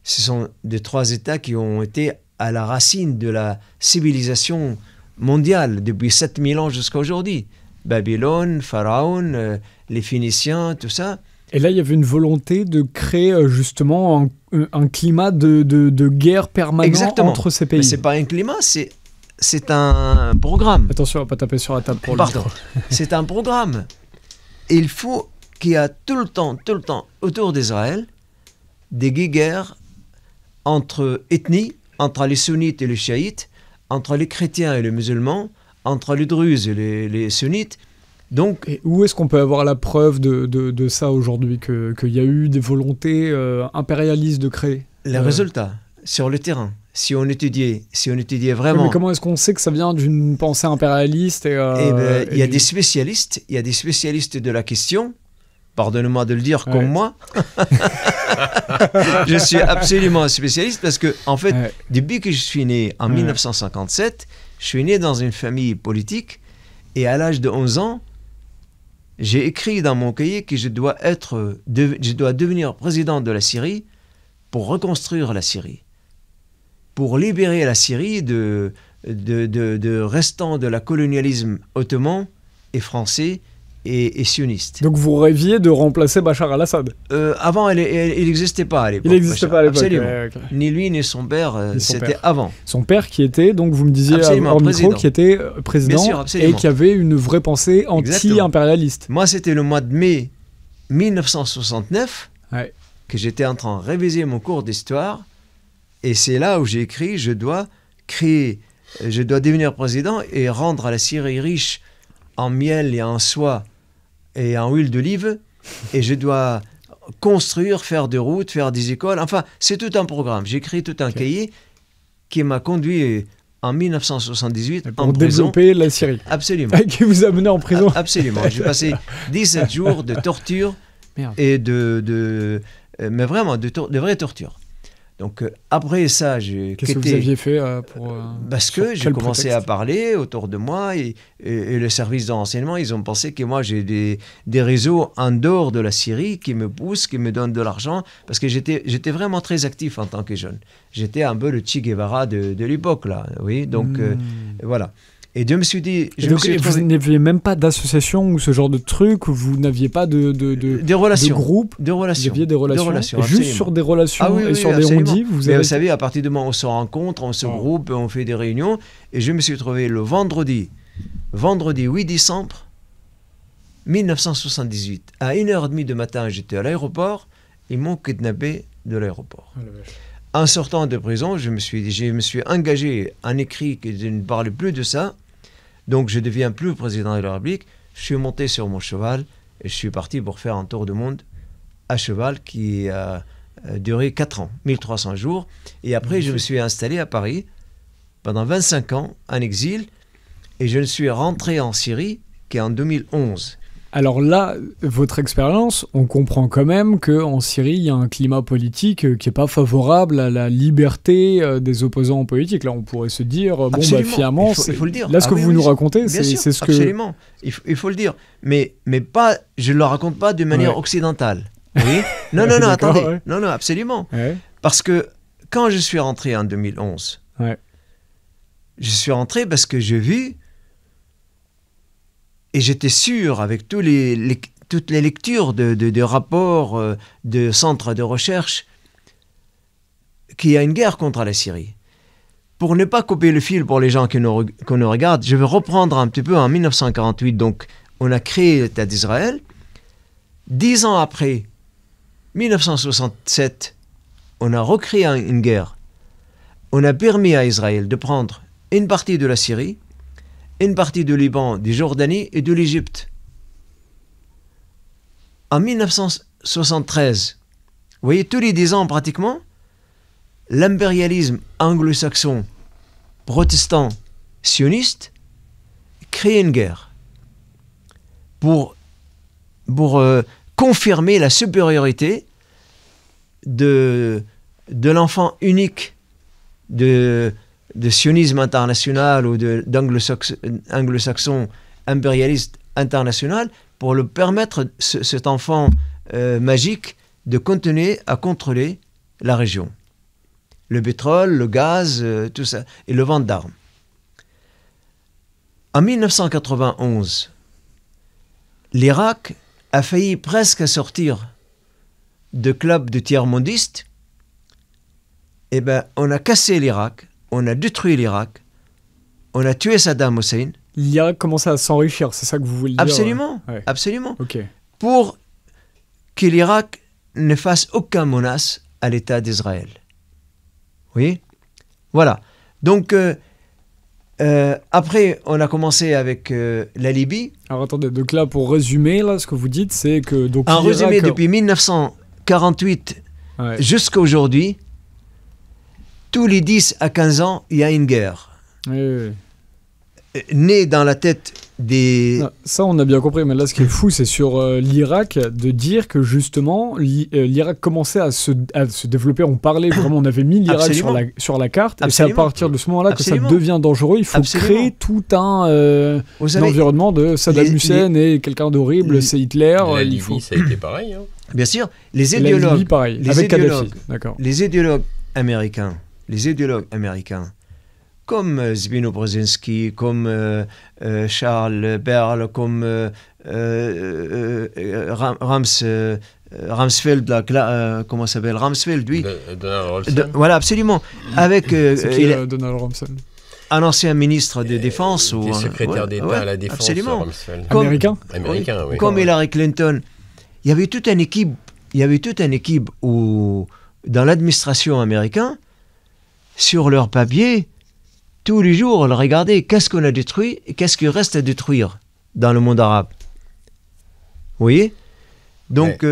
[SPEAKER 1] Ce sont des trois États qui ont été à la racine de la civilisation mondiale depuis 7000 ans jusqu'à aujourd'hui. Babylone, Pharaon, les Phéniciens, tout ça.
[SPEAKER 2] Et là, il y avait une volonté de créer justement un climat de guerre permanent entre ces pays.
[SPEAKER 1] Mais ce n'est pas un climat, c'est un programme.
[SPEAKER 2] Attention à ne pas taper sur la table pour le temps.
[SPEAKER 1] C'est un programme. Et il faut qu'il y a tout le temps, autour d'Israël, des guerres entre ethnies, entre les sunnites et les chiites, entre les chrétiens et les musulmans, entre les druzes et les sunnites. Donc,
[SPEAKER 2] et où est-ce qu'on peut avoir la preuve de ça aujourd'hui, qu'il y a eu des volontés impérialistes de créer
[SPEAKER 1] les résultats sur le terrain, si on étudiait vraiment...
[SPEAKER 2] Oui, mais comment est-ce qu'on sait que ça vient d'une pensée impérialiste il
[SPEAKER 1] y a des spécialistes, de la question, pardonnez-moi de le dire comme moi. Je suis absolument un spécialiste parce que, en fait, depuis que je suis né en 1957, je suis né dans une famille politique et à l'âge de 11 ans, j'ai écrit dans mon cahier que je dois devenir président de la Syrie pour reconstruire la Syrie, pour libérer la Syrie de restants de la colonialisme ottoman et français et sioniste.
[SPEAKER 2] Donc vous rêviez de remplacer Bachar al-Assad?
[SPEAKER 1] Avant, il n'existait pas à l'époque.
[SPEAKER 2] Il n'existait pas à l'époque.
[SPEAKER 1] Absolument. Ni lui, ni son père, c'était avant.
[SPEAKER 2] Son père qui était, donc vous me disiez hors micro, qui était président et qui avait une vraie pensée anti-impérialiste.
[SPEAKER 1] Moi, c'était le mois de mai 1969 que j'étais en train de réviser mon cours d'histoire et c'est là où j'ai écrit je dois devenir président et rendre la Syrie riche en miel et en soie et en huile d'olive, et je dois construire, faire des routes, faire des écoles, enfin, c'est tout un programme. J'ai écrit tout un cahier qui m'a conduit en 1978
[SPEAKER 2] pour développer la Syrie.
[SPEAKER 1] Absolument.
[SPEAKER 2] Qui vous a mené en prison.
[SPEAKER 1] Absolument. J'ai passé 17 jours de torture et mais vraiment de vraies tortures. Donc après ça,
[SPEAKER 2] qu'est-ce que vous aviez fait
[SPEAKER 1] parce que j'ai commencé à parler autour de moi et le service de renseignement, ils ont pensé que moi j'ai des réseaux en dehors de la Syrie qui me poussent, qui me donnent de l'argent, parce que j'étais vraiment très actif en tant que jeune.
[SPEAKER 2] J'étais
[SPEAKER 1] un peu le Che Guevara de l'époque là, oui. Donc voilà. Et je me suis dit...
[SPEAKER 2] Vous n'aviez même pas d'association ou ce genre de truc, vous n'aviez pas de groupe,
[SPEAKER 1] de relations.
[SPEAKER 2] Vous aviez des relations, juste sur des relations et sur des
[SPEAKER 1] on-dit. Vous savez, à partir du moment où on se rencontre, on se groupe, on fait des réunions, et je me suis trouvé le vendredi 8 décembre 1978, à 1h30 du matin, j'étais à l'aéroport, ils m'ont kidnappé de l'aéroport. En sortant de prison, je me suis engagé en écrit que je ne parlais plus de ça. Donc je ne deviens plus président de la République. Je suis monté sur mon cheval et je suis parti pour faire un tour du monde à cheval qui a duré 4 ans, 1300 jours. Et après, je me suis installé à Paris pendant 25 ans en exil et je suis rentré en Syrie qu'en 2011.
[SPEAKER 2] Alors là, votre expérience, on comprend quand même qu'en Syrie, il y a un climat politique qui n'est pas favorable à la liberté des opposants politiques. Là, on pourrait se dire, finalement,
[SPEAKER 1] il faut le dire.
[SPEAKER 2] Là, ce que vous nous racontez, c'est ce que...
[SPEAKER 1] Absolument, il faut le dire. Mais pas, je ne le raconte pas de manière occidentale. Oui. Non, attendez. Ouais. Non, absolument. Ouais. Parce que quand je suis rentré en 2011, je suis rentré parce que j'ai vu... Et j'étais sûr, avec toutes les lectures de rapports, de centres de recherche, qu'il y a une guerre contre la Syrie. Pour ne pas couper le fil pour les gens qui nous regardent, je vais reprendre un petit peu en 1948. Donc, on a créé l'État d'Israël. 10 ans après, 1967, on a recréé une guerre. On a permis à Israël de prendre une partie de la Syrie, une partie du Liban, de Jordanie et de l'Égypte. En 1973, vous voyez, tous les 10 ans pratiquement, l'impérialisme anglo-saxon, protestant, sioniste, crée une guerre pour confirmer la supériorité de l'enfant unique de sionisme international ou d'anglo-saxon impérialiste international pour le permettre, cet enfant magique, de continuer à contrôler la région. Le pétrole, le gaz, tout ça, et le vente d'armes. En 1991, l'Irak a failli presque sortir de club de tiers-mondistes. Eh bien, on a cassé l'Irak. On a détruit l'Irak, on a tué Saddam Hussein.
[SPEAKER 2] L'Irak commençait à s'enrichir, c'est ça que vous voulez dire?
[SPEAKER 1] Absolument, absolument.
[SPEAKER 2] Okay.
[SPEAKER 1] pour que l'Irak ne fasse aucune menace à l'État d'Israël. Oui, voilà. Donc, après, on a commencé avec la Libye.
[SPEAKER 2] Alors attendez, donc là, pour résumer, là, ce que vous dites, c'est que... Donc,
[SPEAKER 1] En
[SPEAKER 2] l'Irak-
[SPEAKER 1] résumé, depuis 1948
[SPEAKER 2] Ouais.
[SPEAKER 1] jusqu'à aujourd'hui, tous les 10 à 15 ans, il y a une guerre.
[SPEAKER 2] Oui, oui.
[SPEAKER 1] Née dans la tête des...
[SPEAKER 2] Non, ça, on a bien compris, mais là, ce qui est fou, c'est sur l'Irak, de dire que justement, l'Irak commençait à se développer. On parlait vraiment, on avait mis l'Irak sur la carte, et c'est à
[SPEAKER 1] Absolument.
[SPEAKER 2] partir de ce moment-là que ça
[SPEAKER 1] Absolument.
[SPEAKER 2] devient dangereux. Il faut
[SPEAKER 1] Absolument.
[SPEAKER 2] créer tout un
[SPEAKER 1] Vous savez,
[SPEAKER 2] environnement de Saddam Hussein et quelqu'un d'horrible,
[SPEAKER 1] les-
[SPEAKER 2] c'est Hitler.
[SPEAKER 3] La
[SPEAKER 2] il
[SPEAKER 3] Libye,
[SPEAKER 2] faut...
[SPEAKER 3] ça a été pareil. Hein.
[SPEAKER 1] bien sûr, les
[SPEAKER 2] Et la
[SPEAKER 1] idéologues,
[SPEAKER 2] Libye, pareil,
[SPEAKER 1] les
[SPEAKER 2] avec Kadhafi.
[SPEAKER 1] idéologues.
[SPEAKER 2] D'accord.
[SPEAKER 1] les idéologues américains, comme Zbigniew Brzezinski, comme Charles Berle, comme Rumsfeld, comment ça s'appelle Rumsfeld, lui.
[SPEAKER 3] Donald Rumsfeld.
[SPEAKER 1] Voilà, absolument. Avec
[SPEAKER 2] C'est qui,
[SPEAKER 1] il a-
[SPEAKER 2] Donald Rumsfeld?
[SPEAKER 1] un ancien ministre de Défense.
[SPEAKER 3] Il était
[SPEAKER 1] ou
[SPEAKER 3] secrétaire
[SPEAKER 1] ouais,
[SPEAKER 3] d'État
[SPEAKER 1] ouais,
[SPEAKER 3] à la Défense,
[SPEAKER 1] absolument.
[SPEAKER 3] Rumsfeld.
[SPEAKER 1] Comme-
[SPEAKER 2] Américain?
[SPEAKER 3] Américain, oui.
[SPEAKER 1] Comme Hillary Clinton. Il y avait toute une équipe, où, dans l'administration américaine, sur leur papier, tous les jours, on regardait qu'est-ce qu'on a détruit et qu'est-ce qu'il reste à détruire dans le monde arabe. Vous voyez? Donc,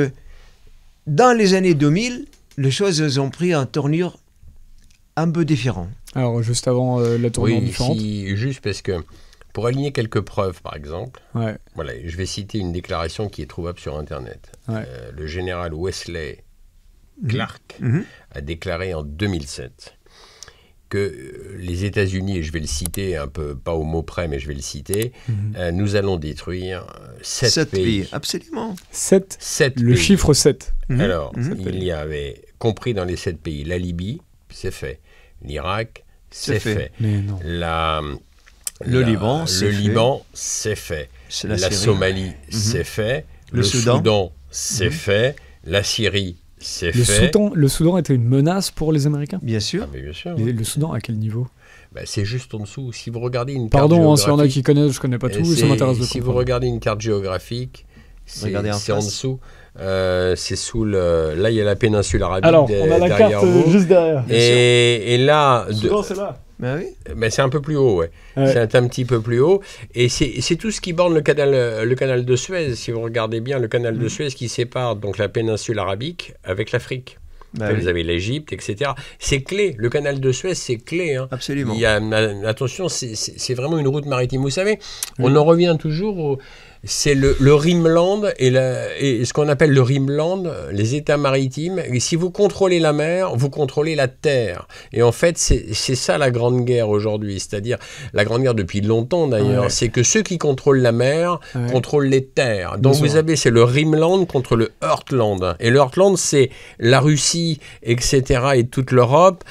[SPEAKER 1] dans les années 2000, les choses ont pris un tournure un peu différente.
[SPEAKER 2] Alors, juste avant la tournure
[SPEAKER 3] Oui,
[SPEAKER 2] différente.
[SPEAKER 3] juste parce que pour aligner quelques preuves, par exemple,
[SPEAKER 2] Ouais.
[SPEAKER 3] voilà, je vais citer une déclaration qui est trouvable sur Internet.
[SPEAKER 2] Ouais.
[SPEAKER 3] Le général Wesley Clark
[SPEAKER 1] Mhm.
[SPEAKER 3] a déclaré en 2007 que les États-Unis, et je vais le citer un peu, pas au mot près, mais je vais le citer, nous allons détruire 7 pays.
[SPEAKER 1] Absolument.
[SPEAKER 2] 7,
[SPEAKER 3] 7
[SPEAKER 2] le
[SPEAKER 3] pays.
[SPEAKER 2] chiffre 7.
[SPEAKER 1] Mhm.
[SPEAKER 3] Alors,
[SPEAKER 1] Mhm.
[SPEAKER 3] il y avait, compris dans les 7 pays, la Libye, c'est fait. L'Irak, c'est
[SPEAKER 1] C'est fait.
[SPEAKER 3] fait.
[SPEAKER 2] Mais non.
[SPEAKER 1] Le Liban, c'est
[SPEAKER 3] le
[SPEAKER 1] fait.
[SPEAKER 3] Liban, c'est fait.
[SPEAKER 1] C'est
[SPEAKER 3] La
[SPEAKER 1] Syrie.
[SPEAKER 3] Somalie, c'est fait.
[SPEAKER 1] Le
[SPEAKER 3] Le
[SPEAKER 1] Soudan.
[SPEAKER 3] Soudan, c'est fait. La Syrie, c'est fait.
[SPEAKER 2] Le Soudan était une menace pour les Américains?
[SPEAKER 1] Bien
[SPEAKER 3] Ah,
[SPEAKER 1] sûr.
[SPEAKER 3] mais bien sûr.
[SPEAKER 2] Le Soudan, à quel niveau?
[SPEAKER 3] Bah, c'est juste en dessous. Si vous regardez une carte
[SPEAKER 2] Pardon, s'il y en a
[SPEAKER 3] géographique,
[SPEAKER 2] qui connaissent, je connais pas tout, ça m'intéresse de
[SPEAKER 3] si vous
[SPEAKER 2] comprendre.
[SPEAKER 3] regardez une carte géographique, c'est
[SPEAKER 1] Regardez en
[SPEAKER 3] en
[SPEAKER 1] face.
[SPEAKER 3] dessous. C'est sous le. Là, il y a la péninsule arabique.
[SPEAKER 2] Alors, on a la
[SPEAKER 3] derrière
[SPEAKER 2] carte
[SPEAKER 3] vous.
[SPEAKER 2] juste derrière.
[SPEAKER 3] Et là,
[SPEAKER 2] c'est là.
[SPEAKER 1] Ben oui.
[SPEAKER 3] ben, c'est un peu plus haut, ouais.
[SPEAKER 2] Ouais.
[SPEAKER 3] C'est un petit peu plus haut. Et c'est tout ce qui borne le canal de Suez. Si vous regardez bien, le canal de Suez qui sépare donc la péninsule arabique avec l'Afrique.
[SPEAKER 1] Ben
[SPEAKER 3] Vous
[SPEAKER 1] oui.
[SPEAKER 3] avez l'Égypte, etc. C'est clé. Le canal de Suez, c'est clé. Hein.
[SPEAKER 1] Absolument.
[SPEAKER 3] Il y a, attention, c'est vraiment une route maritime. Vous savez, on en revient toujours au. C'est le Rimland et ce qu'on appelle le Rimland, les États maritimes. Et si vous contrôlez la mer, vous contrôlez la terre. Et en fait, c'est ça la grande guerre aujourd'hui. C'est-à-dire, la grande guerre depuis longtemps d'ailleurs,
[SPEAKER 2] Ouais.
[SPEAKER 3] c'est que ceux qui contrôlent la mer
[SPEAKER 2] Ouais.
[SPEAKER 3] contrôlent les terres. Donc
[SPEAKER 2] Bien
[SPEAKER 3] vous
[SPEAKER 2] sûr.
[SPEAKER 3] avez, c'est le Rimland contre le Heartland. Et le Heartland, c'est la Russie, etc. et toute l'Europe.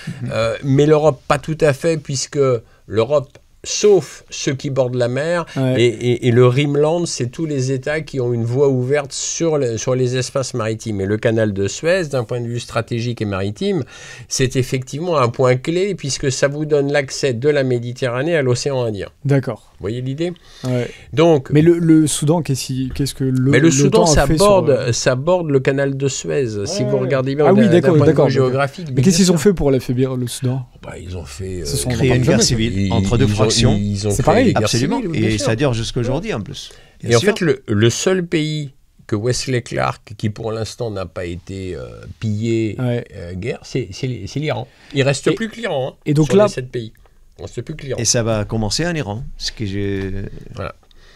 [SPEAKER 3] Mais l'Europe, pas tout à fait, puisque l'Europe, sauf ceux qui bordent la mer,
[SPEAKER 2] Ouais.
[SPEAKER 3] et le Rimland, c'est tous les États qui ont une voie ouverte sur les espaces maritimes. Et le canal de Suez, d'un point de vue stratégique et maritime, c'est effectivement un point clé, puisque ça vous donne l'accès de la Méditerranée à l'océan Indien.
[SPEAKER 2] D'accord.
[SPEAKER 3] Vous voyez l'idée?
[SPEAKER 2] Ouais.
[SPEAKER 3] Donc,
[SPEAKER 2] Mais le Soudan, qu'est-ce que
[SPEAKER 3] mais le Soudan,
[SPEAKER 2] l'OTAN a fait sur,
[SPEAKER 3] ça borde le canal de Suez, si vous
[SPEAKER 2] ouais.
[SPEAKER 3] regardez bien
[SPEAKER 2] Ah oui,
[SPEAKER 3] d'un
[SPEAKER 2] d'accord,
[SPEAKER 3] point de vue
[SPEAKER 2] d'accord.
[SPEAKER 3] géographique.
[SPEAKER 2] Mais qu'est-ce qu'ils ont
[SPEAKER 3] bien
[SPEAKER 2] fait pour l'affaiblir, le Soudan?
[SPEAKER 3] sûr. Bah, ils ont fait...
[SPEAKER 2] Ce sont-
[SPEAKER 1] Créer
[SPEAKER 2] on en
[SPEAKER 1] une
[SPEAKER 2] parle
[SPEAKER 1] guerre
[SPEAKER 2] jamais,
[SPEAKER 1] civile entre deux fractions.
[SPEAKER 3] Ils ont
[SPEAKER 2] C'est
[SPEAKER 3] créé
[SPEAKER 2] pareil.
[SPEAKER 3] des guerres
[SPEAKER 1] Absolument.
[SPEAKER 3] civiles, oui, bien
[SPEAKER 1] Et
[SPEAKER 3] sûr.
[SPEAKER 1] ça dure jusqu'à aujourd'hui en plus. Bien
[SPEAKER 3] Et en
[SPEAKER 1] sûr.
[SPEAKER 3] fait, le seul pays que Wesley Clark, qui pour l'instant n'a pas été pillé
[SPEAKER 2] Ouais.
[SPEAKER 3] guerre, c'est l'Iran. Il reste
[SPEAKER 2] Et-
[SPEAKER 3] plus que l'Iran.
[SPEAKER 2] et donc
[SPEAKER 3] sur
[SPEAKER 2] là-
[SPEAKER 3] les 7 pays. Il reste plus que l'Iran.
[SPEAKER 1] Et ça va commencer en Iran. Ce que j'ai.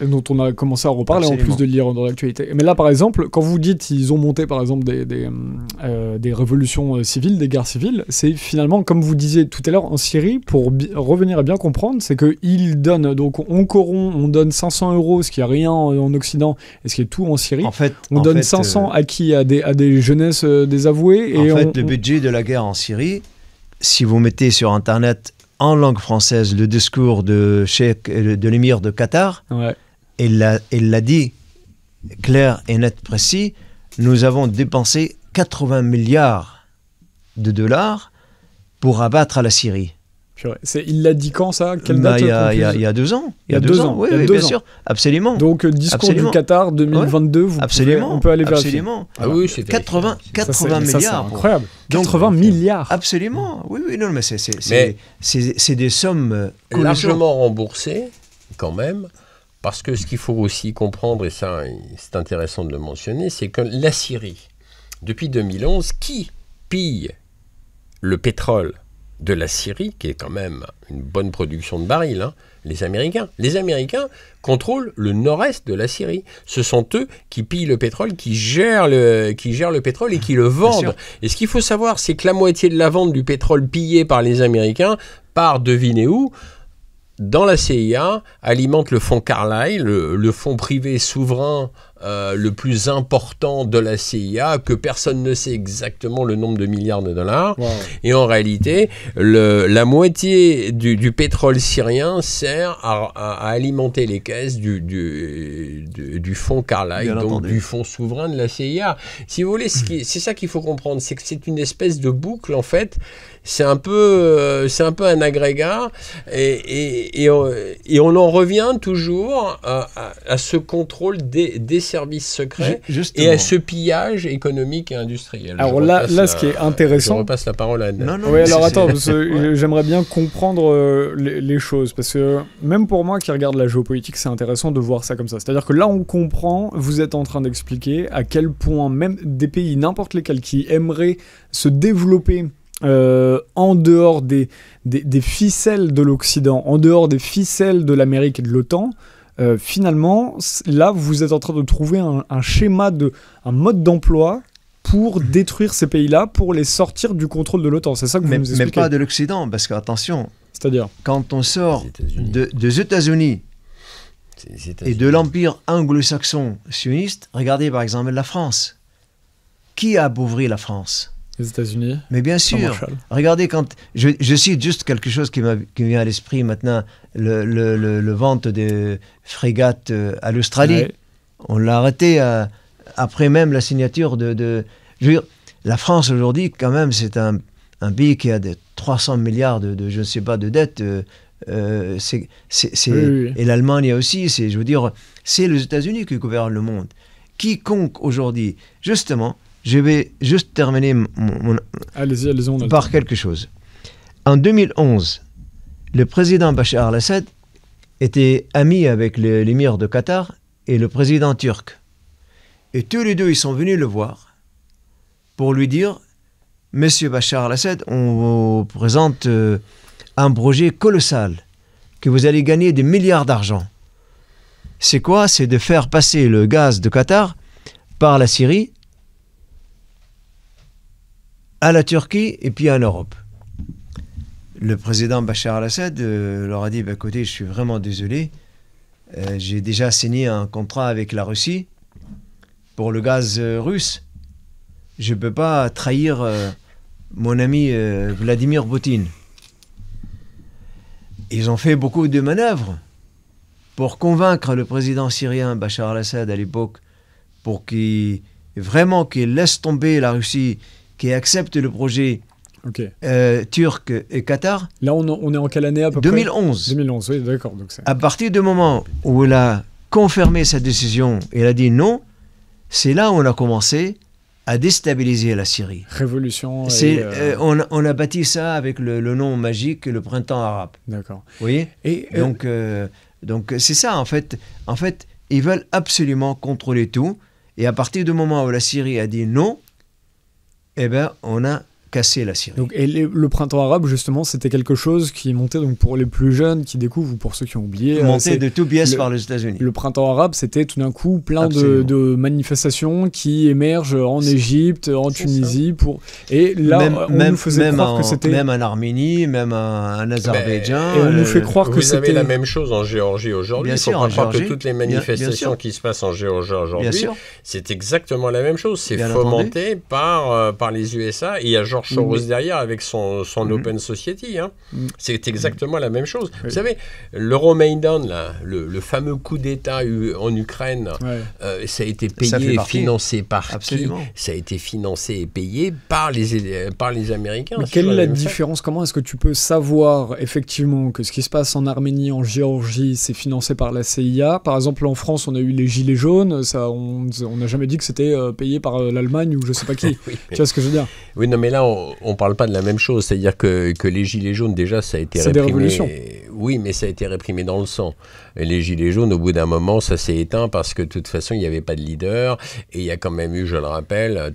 [SPEAKER 2] Dont on a commencé à reparler en
[SPEAKER 1] Absolument.
[SPEAKER 2] plus de l'Iran dans l'actualité. Mais là, par exemple, quand vous dites qu'ils ont monté, par exemple, des révolutions civiles, des guerres civiles, c'est finalement, comme vous disiez tout à l'heure, en Syrie, pour revenir à bien comprendre, c'est qu'ils donnent, donc on donne 500 €, ce qui est rien en Occident, et ce qui est tout en Syrie.
[SPEAKER 1] En fait,
[SPEAKER 2] On donne 500 à qui? À des jeunesses désavouées.
[SPEAKER 1] En
[SPEAKER 2] Et
[SPEAKER 1] fait, le budget de la guerre en Syrie, si vous mettez sur Internet en langue française le discours de l'émir de Qatar,
[SPEAKER 2] Ouais.
[SPEAKER 1] il l'a dit clair et net précis, nous avons dépensé 80 milliards de dollars pour abattre la Syrie.
[SPEAKER 2] Purée. Il l'a dit quand, ça? Quelle
[SPEAKER 1] Bah,
[SPEAKER 2] date?
[SPEAKER 1] il y a 2 ans.
[SPEAKER 2] Il y a 2 ans.
[SPEAKER 1] Oui,
[SPEAKER 2] Il y a
[SPEAKER 1] oui,
[SPEAKER 2] 2
[SPEAKER 1] bien
[SPEAKER 2] ans.
[SPEAKER 1] sûr. Absolument.
[SPEAKER 2] Donc, discours
[SPEAKER 1] Absolument.
[SPEAKER 2] du Qatar 2022,
[SPEAKER 1] Absolument.
[SPEAKER 2] on peut aller vérifier.
[SPEAKER 1] Absolument.
[SPEAKER 3] Ah oui, c'est
[SPEAKER 1] 80
[SPEAKER 2] Ça,
[SPEAKER 1] milliards.
[SPEAKER 2] c'est incroyable.
[SPEAKER 1] Donc,
[SPEAKER 2] 80 milliards.
[SPEAKER 1] Absolument. Oui, oui, non, mais
[SPEAKER 3] Mais-
[SPEAKER 1] c'est des sommes colossales.
[SPEAKER 3] largement remboursé, quand même, parce que ce qu'il faut aussi comprendre, et ça, c'est intéressant de le mentionner, c'est que la Syrie, depuis 2011, qui pille le pétrole de la Syrie, qui est quand même une bonne production de barils, hein, les Américains. Les Américains contrôlent le nord-est de la Syrie. Ce sont eux qui pillent le pétrole, qui gèrent le pétrole et qui le vendent. Et ce qu'il faut savoir, c'est que la moitié de la vente du pétrole pillé par les Américains part, devinez où, dans la CIA, alimente le fonds Carlyle, le fonds privé souverain le plus important de la CIA, que personne ne sait exactement le nombre de milliards de dollars.
[SPEAKER 2] Wow.
[SPEAKER 3] Et en réalité, la moitié du pétrole syrien sert à alimenter les caisses du fonds Carlyle,
[SPEAKER 1] Bien
[SPEAKER 3] donc
[SPEAKER 1] entendu.
[SPEAKER 3] du fonds souverain de la CIA. Si vous voulez, c'est ça qu'il faut comprendre, c'est que c'est une espèce de boucle, en fait. C'est un peu un agrégat, et on en revient toujours à ce contrôle des services secrets
[SPEAKER 1] Justement.
[SPEAKER 3] et à ce pillage économique et industriel.
[SPEAKER 2] Alors là, ce qui est intéressant...
[SPEAKER 3] Je repasse la parole à Anne.
[SPEAKER 1] Non, non,
[SPEAKER 2] Oui,
[SPEAKER 1] mais
[SPEAKER 2] alors
[SPEAKER 1] c'est-
[SPEAKER 2] attends, parce
[SPEAKER 1] c'est-
[SPEAKER 2] que j'aimerais bien comprendre les choses, parce que même pour moi qui regarde la géopolitique, c'est intéressant de voir ça comme ça. C'est-à-dire que là, on comprend, vous êtes en train d'expliquer à quel point même des pays, n'importe lesquels, qui aimeraient se développer en dehors des ficelles de l'Occident, en dehors des ficelles de l'Amérique et de l'OTAN, finalement, là, vous êtes en train de trouver un schéma, un mode d'emploi pour détruire ces pays-là, pour les sortir du contrôle de l'OTAN. C'est ça que vous nous
[SPEAKER 1] mais
[SPEAKER 2] expliquez.
[SPEAKER 1] pas de l'Occident, parce qu'attention,
[SPEAKER 2] C'est-à-dire
[SPEAKER 1] quand on sort
[SPEAKER 3] Les États-Unis.
[SPEAKER 1] des États-Unis
[SPEAKER 3] C'est les
[SPEAKER 1] et
[SPEAKER 3] États-Unis.
[SPEAKER 1] de l'empire anglo-saxon sioniste, regardez par exemple la France. Qui a appauvri la France?
[SPEAKER 2] les États-Unis,
[SPEAKER 1] Mais bien
[SPEAKER 2] sans
[SPEAKER 1] sûr.
[SPEAKER 2] Marshall.
[SPEAKER 1] Regardez, quand je cite juste quelque chose qui me vient à l'esprit maintenant, le vente des frégates à l'Australie.
[SPEAKER 2] Ouais.
[SPEAKER 1] On l'a arrêté après même la signature Je veux dire, la France aujourd'hui, quand même, c'est un pays qui a des 300 milliards je ne sais pas, de dettes.
[SPEAKER 2] Oui, oui.
[SPEAKER 1] Et l'Allemagne aussi. Je veux dire, c'est les États-Unis qui gouvernent le monde. Quiconque aujourd'hui, justement, je vais juste terminer
[SPEAKER 2] Allez-y, on a le
[SPEAKER 1] par
[SPEAKER 2] temps.
[SPEAKER 1] quelque chose. En 2011, le président Bachar al-Assad était ami avec l'émir de Qatar et le président turc. Et tous les deux, ils sont venus le voir pour lui dire, Monsieur Bachar al-Assad, on vous présente un projet colossal, que vous allez gagner des milliards d'argent. C'est quoi? C'est de faire passer le gaz de Qatar par la Syrie à la Turquie et puis en Europe. Le président Bachar al-Assad leur a dit, bah, écoutez, je suis vraiment désolé, j'ai déjà signé un contrat avec la Russie pour le gaz russe. Je ne peux pas trahir mon ami Vladimir Poutine. Ils ont fait beaucoup de manœuvres pour convaincre le président syrien Bachar al-Assad à l'époque pour qu'il laisse tomber la Russie, qu'il accepte le projet
[SPEAKER 2] Ok.
[SPEAKER 1] turc et Qatar.
[SPEAKER 2] Là, on est en quelle année à peu
[SPEAKER 1] 2011.
[SPEAKER 2] près 2011, oui, d'accord. Donc c'est...
[SPEAKER 1] À partir du moment où il a confirmé sa décision et il a dit non, c'est là où on a commencé à déstabiliser la Syrie.
[SPEAKER 2] Révolution.
[SPEAKER 1] On a bâti ça avec le nom magique, le printemps arabe.
[SPEAKER 2] D'accord.
[SPEAKER 1] Vous voyez?
[SPEAKER 2] Et
[SPEAKER 1] Donc c'est ça, en fait. En fait, ils veulent absolument contrôler tout. Et à partir du moment où la Syrie a dit non, eh ben, on a cassé la Syrie.
[SPEAKER 2] donc, le printemps arabe, justement, c'était quelque chose qui montait, donc pour les plus jeunes qui découvrent, ou pour ceux qui ont oublié,
[SPEAKER 1] Monté
[SPEAKER 2] c'est-
[SPEAKER 1] de tout pièces
[SPEAKER 2] le-
[SPEAKER 1] par les États-Unis.
[SPEAKER 2] le printemps arabe, c'était tout d'un coup plein
[SPEAKER 1] Absolument.
[SPEAKER 2] de manifestations qui émergent en Égypte, en
[SPEAKER 3] C'est
[SPEAKER 2] Tunisie, et là, on nous faisait croire que c'était...
[SPEAKER 1] Même en Arménie, même en Azerbaïdjan.
[SPEAKER 2] Et on nous fait croire que
[SPEAKER 3] Vous avez
[SPEAKER 2] c'était...
[SPEAKER 3] la même chose en Géorgie aujourd'hui.
[SPEAKER 1] Bien
[SPEAKER 3] Il faut
[SPEAKER 1] sûr,
[SPEAKER 3] pas
[SPEAKER 1] en
[SPEAKER 3] croire que
[SPEAKER 1] Géorgie.
[SPEAKER 3] toutes les
[SPEAKER 1] Bien
[SPEAKER 3] manifestations
[SPEAKER 1] sûr.
[SPEAKER 3] qui se passent en Géorgie
[SPEAKER 1] Bien
[SPEAKER 3] aujourd'hui,
[SPEAKER 1] sûr.
[SPEAKER 3] c'est exactement la même chose. C'est
[SPEAKER 1] Bien
[SPEAKER 3] fomenté par les USA. Et il y a George Soros derrière avec son Open Society. Hein. C'est exactement la même chose. Vous savez, l'Euromaidan, là, le fameux coup d'État en Ukraine, ça a été payé et financé par qui? Ça a été financé et payé par les Américains.
[SPEAKER 2] Mais quelle est la différence? Comment est-ce que tu peux savoir effectivement que ce qui se passe en Arménie, en Géorgie, c'est financé par la CIA? Par exemple, en France, on a eu les Gilets jaunes, ça, on n'a jamais dit que c'était payé par l'Allemagne ou je sais pas qui.
[SPEAKER 3] Oui,
[SPEAKER 2] tu vois ce que je veux dire?
[SPEAKER 3] Oui, non, mais là, on parle pas de la même chose. C'est-à-dire que les Gilets jaunes, déjà, ça a été réprimé.
[SPEAKER 2] C'est des révolutions.
[SPEAKER 3] Oui, mais ça a été réprimé dans le sang. Et les Gilets jaunes, au bout d'un moment, ça s'est éteint parce que de toute façon, il n'y avait pas de leader. Et il y a quand même eu, je le rappelle,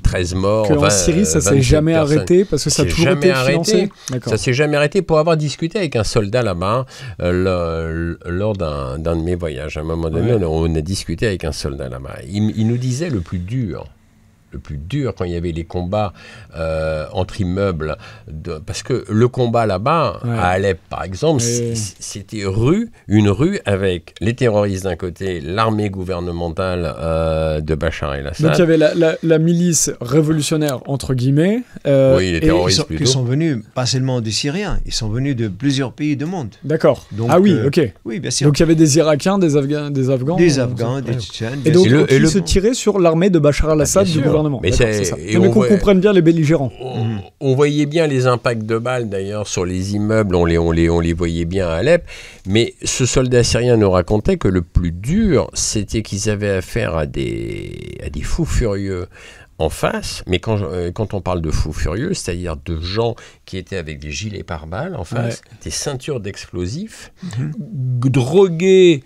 [SPEAKER 3] 13 morts.
[SPEAKER 2] En Syrie, ça s'est jamais arrêté parce que ça a toujours été financé.
[SPEAKER 3] Ça s'est jamais arrêté. Pour avoir discuté avec un soldat là-bas, lors d'un de mes voyages, à un moment donné, on a discuté avec un soldat là-bas. Il nous disait le plus dur quand il y avait les combats entre immeubles, parce que le combat là-bas, à Alep par exemple, c'était une rue avec les terroristes d'un côté, l'armée gouvernementale de Bachar el-Assad.
[SPEAKER 2] Donc il y avait la milice révolutionnaire, entre guillemets.
[SPEAKER 3] Oui, les terroristes plutôt.
[SPEAKER 1] Ils sont venus, pas seulement des Syriens, ils sont venus de plusieurs pays du monde.
[SPEAKER 2] D'accord. Ah oui, ok.
[SPEAKER 1] Oui, bien sûr.
[SPEAKER 2] Donc il y avait des Irakiens, des Afghans.
[SPEAKER 1] Des Afghans, des Tchétchènes.
[SPEAKER 2] Et donc ils se tiraient sur l'armée de Bachar el-Assad du gouvernement.
[SPEAKER 3] Mais
[SPEAKER 2] mais qu'on comprenne bien les belligérants.
[SPEAKER 3] On voyait bien les impacts de balles d'ailleurs sur les immeubles, on les voyait bien à Alep. Mais ce soldat syrien nous racontait que le plus dur, c'était qu'ils avaient affaire à des fous furieux en face. Mais quand on parle de fous furieux, c'est-à-dire de gens qui étaient avec des gilets pare-balles en face, des ceintures d'explosifs, drogués,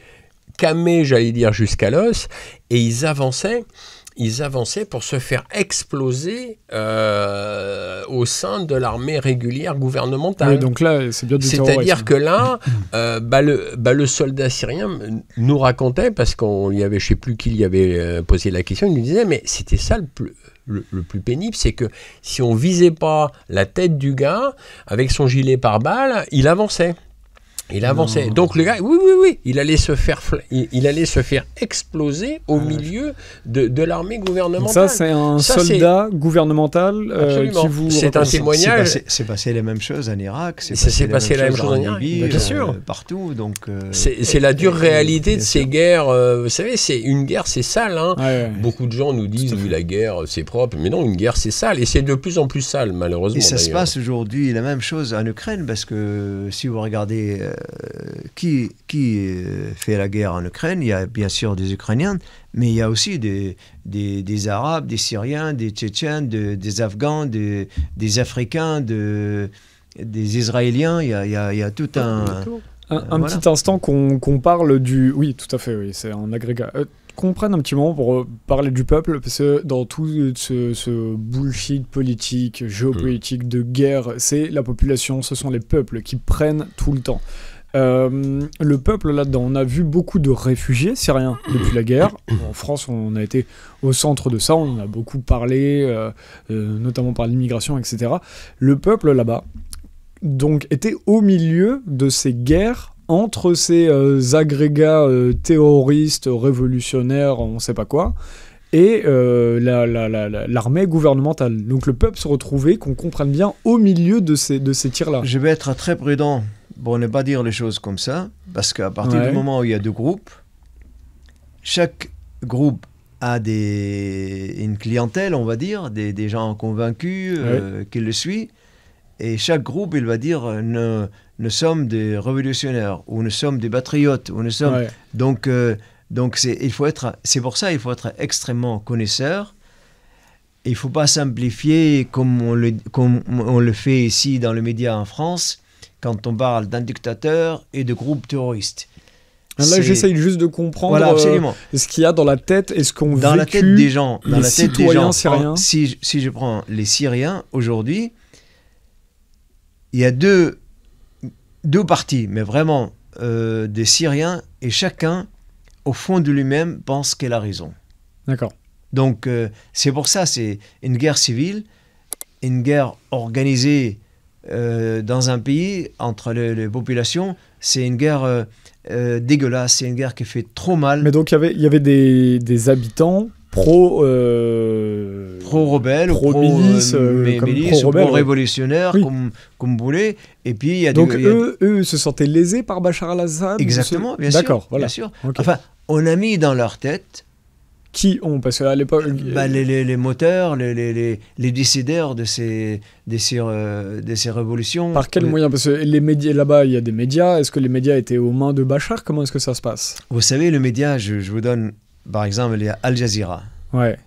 [SPEAKER 3] camés, j'allais dire, jusqu'à l'os, et ils avançaient pour se faire exploser au sein de l'armée régulière gouvernementale.
[SPEAKER 2] Oui, donc là, c'est bien du terrorisme.
[SPEAKER 3] C'est-à-dire que là, le soldat syrien nous racontait, parce qu'on lui avait, je ne sais plus qui lui avait posé la question, il nous disait, mais c'était ça le plus pénible, c'est que si on ne visait pas la tête du gars, avec son gilet pare-balles, il avançait. Il avançait. Non. Donc le gars, oui, il allait se faire exploser au milieu de l'armée gouvernementale.
[SPEAKER 2] Ça, c'est un soldat gouvernemental qui vous...
[SPEAKER 3] C'est un témoignage.
[SPEAKER 1] C'est passé la même chose en Irak.
[SPEAKER 3] C'est passé la même chose en
[SPEAKER 1] Libye,
[SPEAKER 3] bien sûr.
[SPEAKER 1] Partout. Donc,
[SPEAKER 3] c'est la dure réalité de ces guerres. Vous savez, une guerre, c'est sale. Hein. Beaucoup de gens nous disent, oui, la guerre, c'est propre. Mais non, une guerre, c'est sale. Et c'est de plus en plus sale, malheureusement.
[SPEAKER 1] Et ça se passe aujourd'hui la même chose en Ukraine, parce que si vous regardez... qui fait la guerre en Ukraine, il y a bien sûr des Ukrainiens, mais il y a aussi des Arabes, des Syriens, des Tchétchènes, des Afghans, des Africains, des Israéliens, il y a tout un...
[SPEAKER 2] Un petit instant qu'on parle du... Oui, tout à fait, oui, c'est un agrégat. Qu'on prenne un petit moment pour parler du peuple, parce que dans tout ce bullshit politique, géopolitique, de guerre, c'est la population, ce sont les peuples qui prennent tout le temps. Le peuple là-dedans, on a vu beaucoup de réfugiés syriens depuis la guerre. En France, on a été au centre de ça, on en a beaucoup parlé, notamment par l'immigration, etc. Le peuple là-bas, donc, était au milieu de ces guerres entre ces agrégats terroristes, révolutionnaires, on sait pas quoi, et l'armée gouvernementale. Donc le peuple se retrouvait, qu'on comprenne bien, au milieu de ces tirs-là.
[SPEAKER 1] Je vais être très prudent pour ne pas dire les choses comme ça, parce qu'à partir du moment où il y a deux groupes, chaque groupe a une clientèle, on va dire, des gens convaincus qui le suivent, et chaque groupe, il va dire nous sommes des révolutionnaires, ou nous sommes des patriotes, ou nous sommes... Donc c'est pour ça qu'il faut être extrêmement connaisseur. Il ne faut pas simplifier comme on le fait ici dans les médias en France, quand on parle d'un dictateur et de groupes terroristes.
[SPEAKER 2] Là, j'essaye juste de comprendre ce qu'il y a dans la tête et ce qu'ont vécu
[SPEAKER 1] la tête des gens,
[SPEAKER 2] les citoyens syriens.
[SPEAKER 1] Si je prends les Syriens, aujourd'hui, il y a deux parties, mais vraiment des Syriens, et chacun, au fond de lui-même, pense qu'il a raison.
[SPEAKER 2] D'accord.
[SPEAKER 1] Donc, c'est pour ça, c'est une guerre civile, une guerre organisée dans un pays entre les populations. C'est une guerre dégueulasse, c'est une guerre qui fait trop mal.
[SPEAKER 2] Mais donc, il y avait des habitants
[SPEAKER 1] pro-rebelle,
[SPEAKER 2] pro-milice,
[SPEAKER 1] milice,
[SPEAKER 2] pro-rebelle,
[SPEAKER 1] pro-révolutionnaire,
[SPEAKER 2] oui.
[SPEAKER 1] comme vous voulez. Et puis, il y a
[SPEAKER 2] Donc eux se sentaient lésés par Bachar al-Assad.
[SPEAKER 1] Exactement, bien sûr.
[SPEAKER 2] D'accord, voilà.
[SPEAKER 1] Bien sûr.
[SPEAKER 2] Okay.
[SPEAKER 1] Enfin, on a mis dans leur tête
[SPEAKER 2] parce qu'à l'époque...
[SPEAKER 1] les moteurs, les décideurs de ces révolutions.
[SPEAKER 2] Par quels moyens? Parce que les médias, là-bas, il y a des médias. Est-ce que les médias étaient aux mains de Bachar? Comment est-ce que ça se passe?
[SPEAKER 1] Vous savez, le média, je vous donne, par exemple, il y a Al Jazeera.
[SPEAKER 2] Ouais.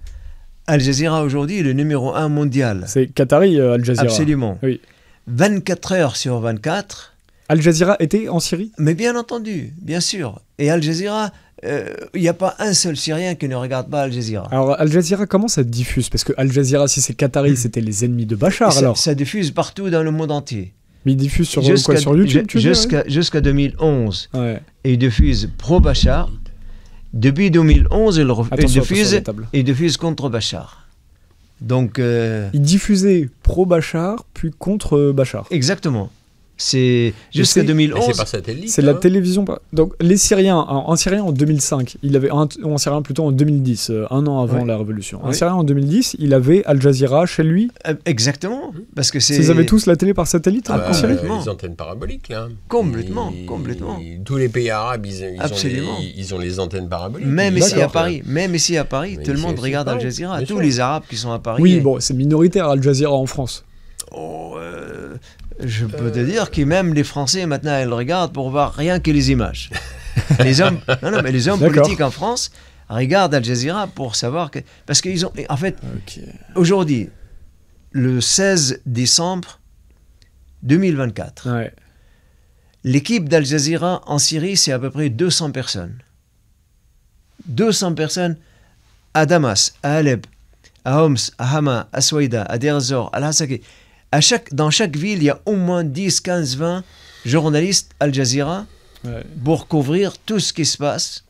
[SPEAKER 1] Al Jazeera, aujourd'hui, est le numéro 1 mondial.
[SPEAKER 2] C'est Qatari, Al Jazeera.
[SPEAKER 1] Absolument.
[SPEAKER 2] Oui.
[SPEAKER 1] 24 heures sur 24.
[SPEAKER 2] Al Jazeera était en Syrie?
[SPEAKER 1] Mais bien entendu, bien sûr. Et Al Jazeera... il n'y a pas un seul Syrien qui ne regarde pas Al Jazeera.
[SPEAKER 2] Alors, Al Jazeera, comment ça diffuse? Parce que Al Jazeera, si c'est Qatari, c'était les ennemis de Bachar, alors.
[SPEAKER 1] Ça diffuse partout dans le monde entier.
[SPEAKER 2] Mais il diffuse sur quoi? Sur YouTube,
[SPEAKER 1] jusqu'à 2011.
[SPEAKER 2] Ouais.
[SPEAKER 1] Et il diffuse pro-Bachar. Depuis 2011, il diffuse contre Bachar. Donc...
[SPEAKER 2] Il diffusait pro-Bachar, puis contre Bachar.
[SPEAKER 1] Exactement. C'est jusqu'à 2011.
[SPEAKER 3] C'est par satellite.
[SPEAKER 2] C'est la télévision. Donc les Syriens, un Syrien en 2005, il avait un Syrien plutôt en 2010, un an avant la révolution. Un Syrien en 2010, il avait Al Jazeera chez lui.
[SPEAKER 1] Exactement, parce que c'est.
[SPEAKER 2] Ils avaient tous la télé par satellite.
[SPEAKER 1] Complètement.
[SPEAKER 3] Les antennes paraboliques là.
[SPEAKER 1] Complètement.
[SPEAKER 3] Tous les pays arabes, ils ont les antennes paraboliques.
[SPEAKER 1] Même ici à Paris, tout le monde regarde Al Jazeera. Tous les Arabes qui sont à Paris.
[SPEAKER 2] Oui, bon, c'est minoritaire Al Jazeera en France.
[SPEAKER 1] Je peux te dire que même les Français, maintenant, ils le regardent pour voir rien que les images. Les hommes politiques en France regardent Al Jazeera pour savoir que... Parce qu'ils ont... En fait, aujourd'hui, le 16 décembre 2024, l'équipe d'Al Jazeera en Syrie, c'est à peu près 200 personnes. 200 personnes à Damas, à Alep, à Homs, à Hama, à Souaïda, à Deir ez-Zor, à Al-Hasaki. Dans chaque ville, il y a au moins 10, 15, 20 journalistes Al Jazeera pour couvrir tout ce qui se passe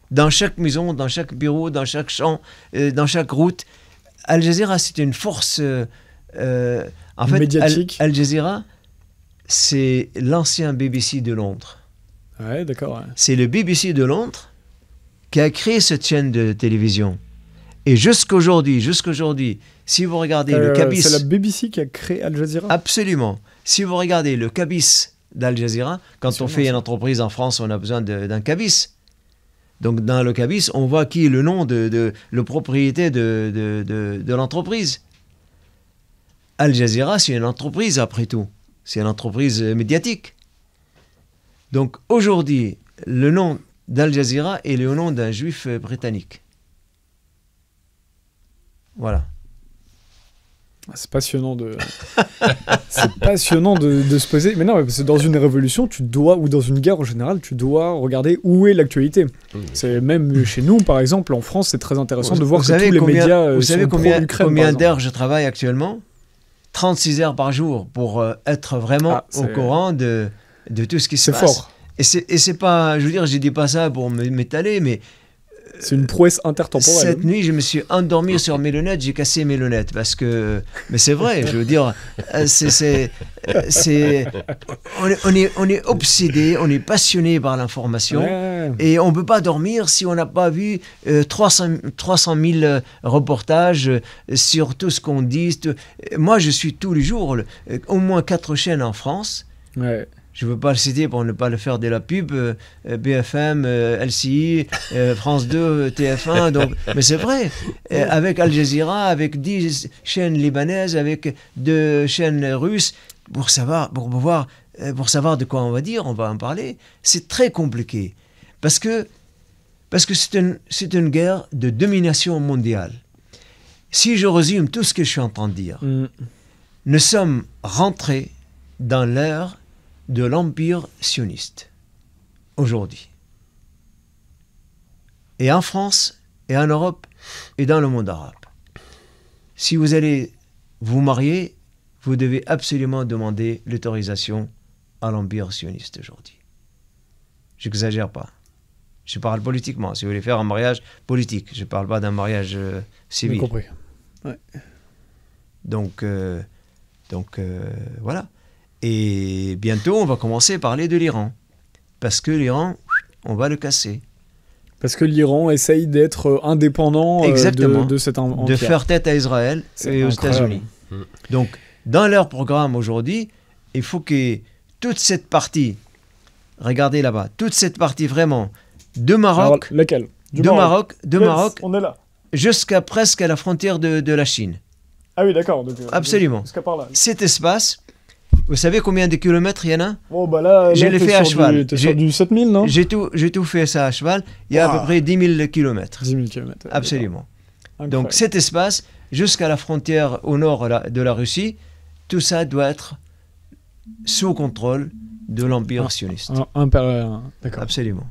[SPEAKER 1] dans chaque maison, dans chaque bureau, dans chaque champ, dans chaque route. Al Jazeera, c'est une force... en fait,
[SPEAKER 2] médiatique.
[SPEAKER 1] Al Jazeera, c'est l'ancien BBC de Londres.
[SPEAKER 2] Ouais, d'accord. Ouais.
[SPEAKER 1] C'est le BBC de Londres qui a créé cette chaîne de télévision. Et jusqu'aujourd'hui, si vous regardez le cabis...
[SPEAKER 2] C'est la BBC qui a créé Al Jazeera?
[SPEAKER 1] Absolument. Si vous regardez le cabis d'Al Jazeera, quand on fait une entreprise en France, on a besoin d'un cabis. Donc dans le cabis, on voit qui est le nom le propriété de l'entreprise. Al Jazeera, c'est une entreprise après tout. C'est une entreprise médiatique. Donc aujourd'hui, le nom d'Al Jazeera est le nom d'un juif britannique. Voilà.
[SPEAKER 2] C'est passionnant de se poser. Mais non, parce que dans une révolution, ou dans une guerre en général, tu dois regarder où est l'actualité. C'est même chez nous, par exemple, en France, c'est très intéressant de voir que tous les médias
[SPEAKER 1] vous savez
[SPEAKER 2] sont pro-Ukraine.
[SPEAKER 1] Combien d'heures je travaille actuellement? 36 heures par jour pour être vraiment au courant de tout ce qui se passe.
[SPEAKER 2] C'est fort.
[SPEAKER 1] Et c'est pas, je veux dire, je dis pas ça pour m'étaler, mais
[SPEAKER 2] c'est une prouesse intertemporelle.
[SPEAKER 1] Cette nuit, je me suis endormi sur mes lunettes, j'ai cassé mes lunettes parce que, mais c'est vrai, je veux dire, on est obsédé, on est passionné par l'information et on peut pas dormir si on n'a pas vu 300 000 reportages sur tout ce qu'on dit. Moi, je suis tous les jours au moins 4 chaînes en France.
[SPEAKER 2] Ouais.
[SPEAKER 1] Je ne veux pas le citer pour ne pas le faire de la pub, BFM, LCI, France 2, TF1, donc, mais c'est vrai, avec Al Jazeera, avec 10 chaînes libanaises, avec 2 chaînes russes, pour savoir de quoi on va dire, on va en parler, c'est très compliqué, parce que c'est une guerre de domination mondiale. Si je résume tout ce que je suis en train de dire, nous sommes rentrés dans l'ère de l'empire sioniste, aujourd'hui. Et en France, et en Europe, et dans le monde arabe. Si vous allez vous marier, vous devez absolument demander l'autorisation à l'empire sioniste aujourd'hui. J'exagère pas. Je parle politiquement. Si vous voulez faire un mariage politique, je ne parle pas d'un mariage civil.
[SPEAKER 2] J'ai compris. Ouais.
[SPEAKER 1] Donc, voilà. Et bientôt, on va commencer à parler de l'Iran. Parce que l'Iran, on va le casser.
[SPEAKER 2] Parce que l'Iran essaye d'être indépendant de cet empire.
[SPEAKER 1] De faire tête à Israël et aux États-Unis. Donc, dans leur programme aujourd'hui, il faut que toute cette partie, regardez là-bas, toute cette partie vraiment de Maroc,
[SPEAKER 2] alors, laquelle
[SPEAKER 1] de Maroc,
[SPEAKER 2] on est là.
[SPEAKER 1] Jusqu'à presque à la frontière de la Chine.
[SPEAKER 2] Ah oui, d'accord. Donc,
[SPEAKER 1] absolument.
[SPEAKER 2] Jusqu'à par là.
[SPEAKER 1] Cet espace, vous savez combien de kilomètres il y en a?
[SPEAKER 2] Bon, bah là,
[SPEAKER 1] je l'ai fait à cheval.
[SPEAKER 2] T'es sur du 7000, non?
[SPEAKER 1] J'ai tout fait ça à cheval. Il y a à peu près 10 000 kilomètres.
[SPEAKER 2] 10 000 kilomètres.
[SPEAKER 1] Absolument. Donc cet espace, jusqu'à la frontière au nord de la Russie, tout ça doit être sous contrôle de l'Empire sioniste.
[SPEAKER 2] D'accord.
[SPEAKER 1] Absolument.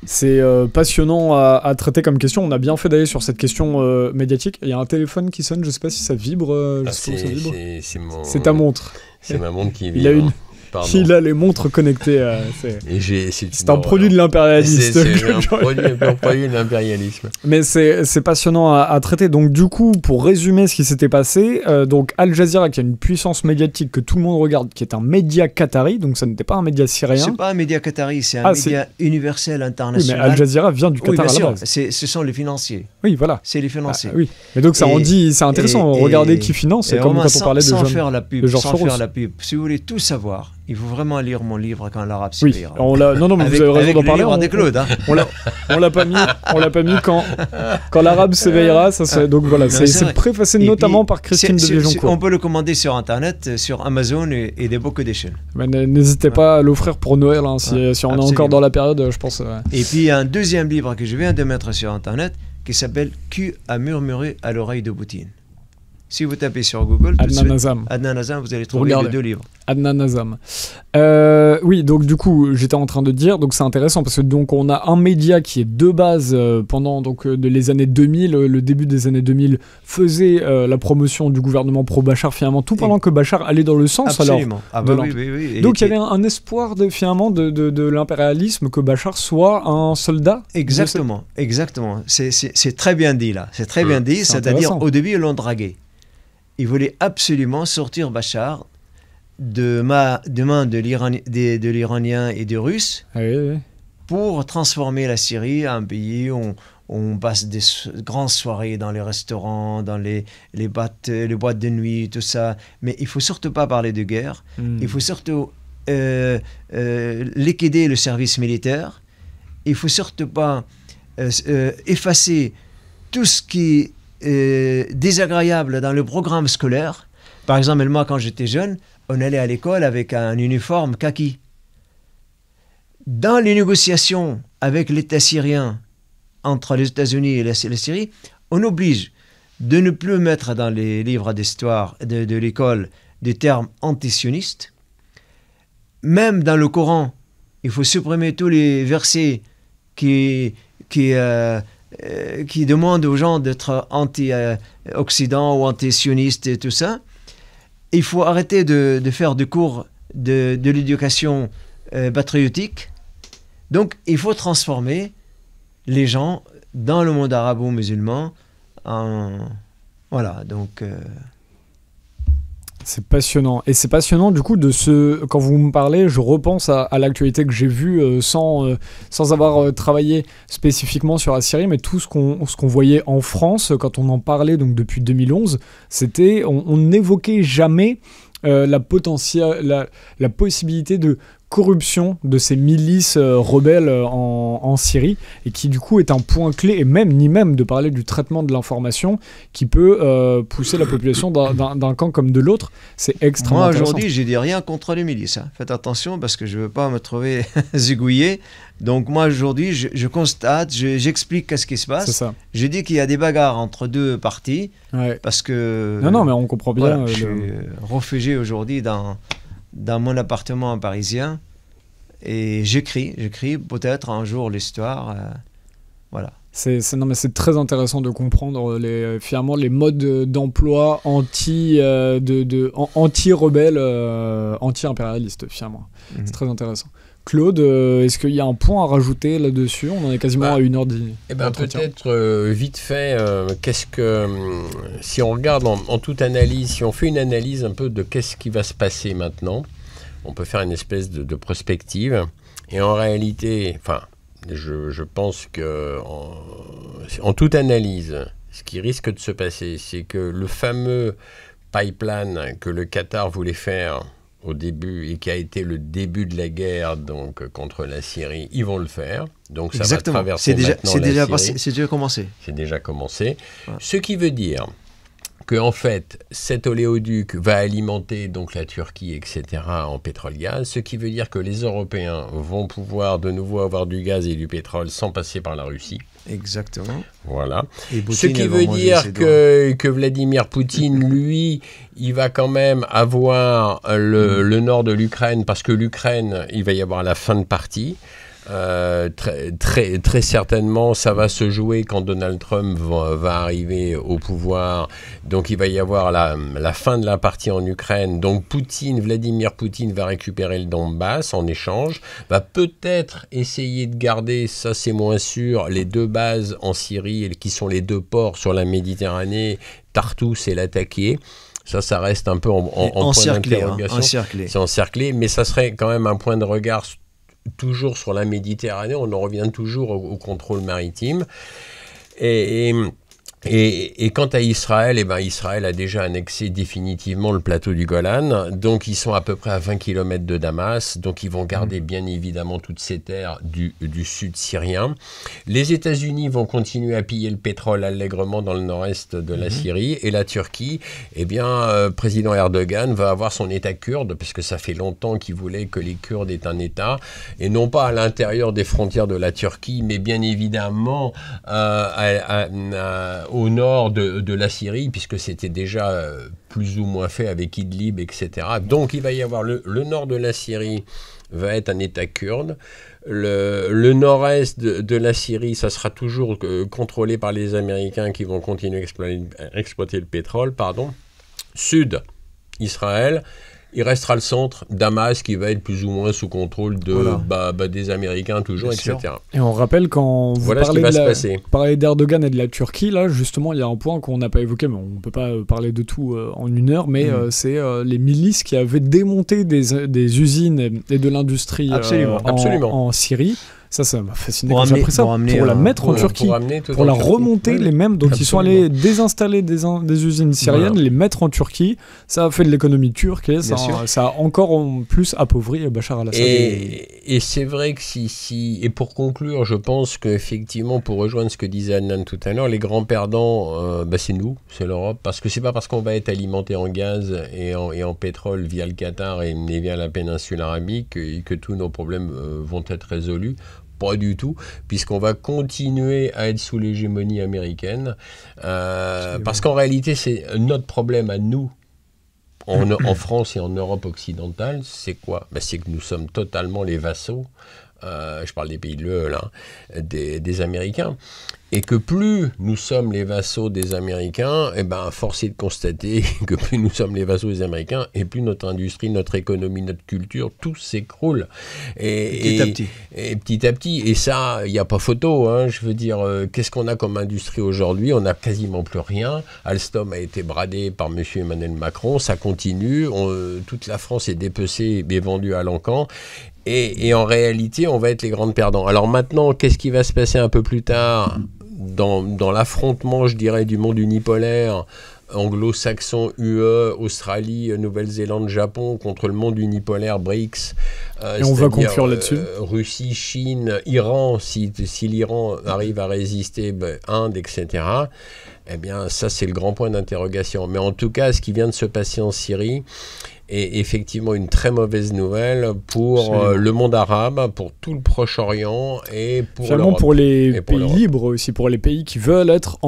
[SPEAKER 2] C'est passionnant à traiter comme question. On a bien fait d'aller sur cette question médiatique. Il y a un téléphone qui sonne, je ne sais pas si ça vibre. C'est ta montre.
[SPEAKER 3] C'est ma montre qui vibre.
[SPEAKER 2] Il a les montres connectées. C'est un produit de l'impérialisme.
[SPEAKER 3] C'est un produit de l'impérialisme.
[SPEAKER 2] Mais c'est passionnant à traiter. Donc du coup, pour résumer ce qui s'était passé, donc Al Jazeera, qui a une puissance médiatique que tout le monde regarde, qui est un média qatari, donc ça n'était pas un média syrien.
[SPEAKER 1] C'est pas un média qatari, c'est un média universel international.
[SPEAKER 2] Oui, mais Al Jazeera vient du Qatar
[SPEAKER 1] bien
[SPEAKER 2] à la base.
[SPEAKER 1] Ce sont les financiers.
[SPEAKER 2] Oui, voilà.
[SPEAKER 1] C'est les financiers.
[SPEAKER 2] Oui. Mais donc ça en dit, c'est intéressant. Regardez qui finance. C'est comme quand on parlait de
[SPEAKER 1] sans
[SPEAKER 2] John,
[SPEAKER 1] faire la pub,
[SPEAKER 2] sans
[SPEAKER 1] faire la pub. Si vous voulez tout savoir, il faut vraiment lire mon livre quand l'arabe s'éveillera.
[SPEAKER 2] Oui, non, mais vous avez raison d'en parler.
[SPEAKER 1] Avec Claude, hein.
[SPEAKER 2] On l'a pas mis quand l'arabe s'éveillera. Donc voilà, c'est préfacé notamment par Christine de Léjoncourt.
[SPEAKER 1] On peut le commander sur Internet, sur Amazon et des book editions.
[SPEAKER 2] N'hésitez pas à l'offrir pour Noël, hein, si on est encore dans la période, je pense.
[SPEAKER 1] Et puis il y a un deuxième livre que je viens de mettre sur Internet qui s'appelle Qui a murmuré à l'oreille de Poutine. Si vous tapez sur Google, Adnan Azam, vous allez trouver les deux livres.
[SPEAKER 2] Adnan Azam. Oui, donc du coup, j'étais en train de dire, donc c'est intéressant parce que donc on a un média qui est de base pendant donc les années 2000, le début des années 2000, faisait la promotion du gouvernement pro-Bachar finalement, tout pendant que Bachar allait dans le sens.
[SPEAKER 1] Absolument.
[SPEAKER 2] Oui. Donc il y avait un espoir finalement de l'impérialisme que Bachar soit un soldat.
[SPEAKER 1] Exactement. C'est très bien dit là. C'est très bien dit. C'est-à-dire au début ils l'ont dragué. Ils voulaient absolument sortir Bachar de main de l'Iranien et des Russes pour transformer la Syrie en un pays où on passe des grandes soirées dans les restaurants, dans les boîtes de nuit, tout ça. Mais il ne faut surtout pas parler de guerre. Il faut surtout liquider le service militaire. Il ne faut surtout pas effacer tout ce qui désagréable dans le programme scolaire. Par exemple, moi, quand j'étais jeune, on allait à l'école avec un uniforme kaki. Dans les négociations avec l'État syrien, entre les États-Unis et la Syrie, on oblige de ne plus mettre dans les livres d'histoire de l'école des termes antisionistes. Même dans le Coran, il faut supprimer tous les versets qui demande aux gens d'être anti-Occident ou anti-sionistes et tout ça. Il faut arrêter de faire des cours de l'éducation patriotique. Donc, il faut transformer les gens dans le monde arabo-musulman Voilà, donc...
[SPEAKER 2] C'est passionnant. Et c'est passionnant, du coup, quand vous me parlez, je repense à l'actualité que j'ai vue sans avoir travaillé spécifiquement sur la Syrie, mais tout ce qu'on voyait en France, quand on en parlait donc depuis 2011, c'était... On n'évoquait jamais la possibilité de corruption de ces milices rebelles en Syrie, et qui du coup est un point clé, et ni même de parler du traitement de l'information qui peut pousser la population d'un camp comme de l'autre. C'est extrêmement intéressant.
[SPEAKER 1] Moi aujourd'hui, je dis rien contre les milices, hein. Faites attention parce que je veux pas me trouver zigouillé. Donc moi aujourd'hui, je constate, j'explique qu'est-ce qui se passe.
[SPEAKER 2] C'est ça.
[SPEAKER 1] Je dis qu'il y a des bagarres entre deux parties, parce que...
[SPEAKER 2] Non, mais on comprend bien.
[SPEAKER 1] Voilà, je suis réfugié aujourd'hui dans mon appartement parisien, et j'écris peut-être un jour l'histoire, voilà.
[SPEAKER 2] C'est très intéressant de comprendre finalement les modes d'emploi anti-rebelles, anti-impérialistes finalement. C'est très intéressant. Claude, est-ce qu'il y a un point à rajouter là-dessus? On en est quasiment à 1h10.
[SPEAKER 3] Peut-être vite fait, si on regarde en toute analyse, si on fait une analyse un peu de qu'est-ce qui va se passer maintenant, on peut faire une espèce de prospective. Et en réalité, je pense que en toute analyse, ce qui risque de se passer, c'est que le fameux pipeline que le Qatar voulait faire au début et qui a été le début de la guerre donc contre la Syrie, ils vont le faire. Donc ça va traverser maintenant la Syrie.
[SPEAKER 1] C'est déjà commencé.
[SPEAKER 3] C'est déjà commencé. Ouais. Ce qui veut dire que en fait, cet oléoduc va alimenter donc la Turquie, etc. en pétrole-gaz, ce qui veut dire que les Européens vont pouvoir de nouveau avoir du gaz et du pétrole sans passer par la Russie.
[SPEAKER 1] Exactement.
[SPEAKER 3] Voilà. Ce qui veut dire que Vladimir Poutine, lui, il va quand même avoir le nord de l'Ukraine, parce que l'Ukraine, il va y avoir la fin de partie. Très certainement, ça va se jouer quand Donald Trump va arriver au pouvoir. Donc, il va y avoir la fin de la partie en Ukraine. Donc, Vladimir Poutine va récupérer le Donbass en échange. Va peut-être essayer de garder, ça c'est moins sûr, les 2 bases en Syrie, qui sont les 2 ports sur la Méditerranée, Tartous et Latakia. Ça reste un peu en point d'interrogation. C'est encerclé, mais ça serait quand même un point de regard toujours sur la Méditerranée. On en revient toujours au contrôle maritime. Et quant à Israël, Israël a déjà annexé définitivement le plateau du Golan. Donc, ils sont à peu près à 20 km de Damas. Donc, ils vont garder bien évidemment toutes ces terres du sud syrien. Les États-Unis vont continuer à piller le pétrole allègrement dans le nord-est de la Syrie. Et la Turquie, président Erdogan va avoir son État kurde, parce que ça fait longtemps qu'il voulait que les Kurdes aient un État. Et non pas à l'intérieur des frontières de la Turquie, mais bien évidemment au nord de la Syrie, puisque c'était déjà plus ou moins fait avec Idlib, etc. Donc il va y avoir le nord de la Syrie va être un État kurde. Le nord-est de la Syrie, ça sera toujours contrôlé par les Américains qui vont continuer à exploiter le pétrole. Sud, Israël. Il restera le centre, Damas, qui va être plus ou moins sous contrôle des Américains toujours, bien etc.
[SPEAKER 2] Sûr. Et on rappelle quand vous parlez d'Erdogan et de la Turquie, là justement il y a un point qu'on n'a pas évoqué, mais on ne peut pas parler de tout en 1 heure, mais c'est les milices qui avaient démonté des usines et de l'industrie en Syrie. Ça m'a fasciné quand j'ai appris ça, pour la mettre en Turquie, pour la remonter, les mêmes. Donc ils sont allés désinstaller des usines syriennes, les mettre en Turquie. Ça a fait de l'économie turque et ça a encore en plus appauvri Bachar al-Assad.
[SPEAKER 3] Et c'est vrai que et pour conclure, je pense qu'effectivement, pour rejoindre ce que disait Adnan tout à l'heure, les grands perdants, c'est nous, c'est l'Europe, parce que c'est pas parce qu'on va être alimenté en gaz et en pétrole via le Qatar et via la péninsule arabique que tous nos problèmes vont être résolus. Pas du tout, puisqu'on va continuer à être sous l'hégémonie américaine, parce qu'en réalité, c'est notre problème à nous, en France et en Europe occidentale, c'est quoi ? C'est que nous sommes totalement les vassaux, je parle des pays de l'UE, là, des Américains. Et que plus nous sommes les vassaux des Américains, force est de constater que plus nous sommes les vassaux des Américains, et plus notre industrie, notre économie, notre culture, tout s'écroule.
[SPEAKER 1] Petit à petit.
[SPEAKER 3] Et petit à petit. Et ça, il n'y a pas photo. Je veux dire, qu'est-ce qu'on a comme industrie aujourd'hui ? On n'a quasiment plus rien. Alstom a été bradé par M. Emmanuel Macron. Ça continue. Toute la France est dépecée et vendue à l'encan. Et en réalité, on va être les grands perdants. Alors maintenant, qu'est-ce qui va se passer un peu plus tard dans l'affrontement, je dirais, du monde unipolaire, anglo-saxon, UE, Australie, Nouvelle-Zélande, Japon, contre le monde unipolaire BRICS.
[SPEAKER 2] Et on va conclure là-dessus.
[SPEAKER 3] Russie, Chine, Iran, si l'Iran arrive à résister, Inde, etc. Ça, c'est le grand point d'interrogation. Mais en tout cas, ce qui vient de se passer en Syrie est effectivement une très mauvaise nouvelle pour le monde arabe, pour tout le Proche-Orient et pour l'Europe.
[SPEAKER 2] Pour les pays libres aussi, pour les pays qui veulent être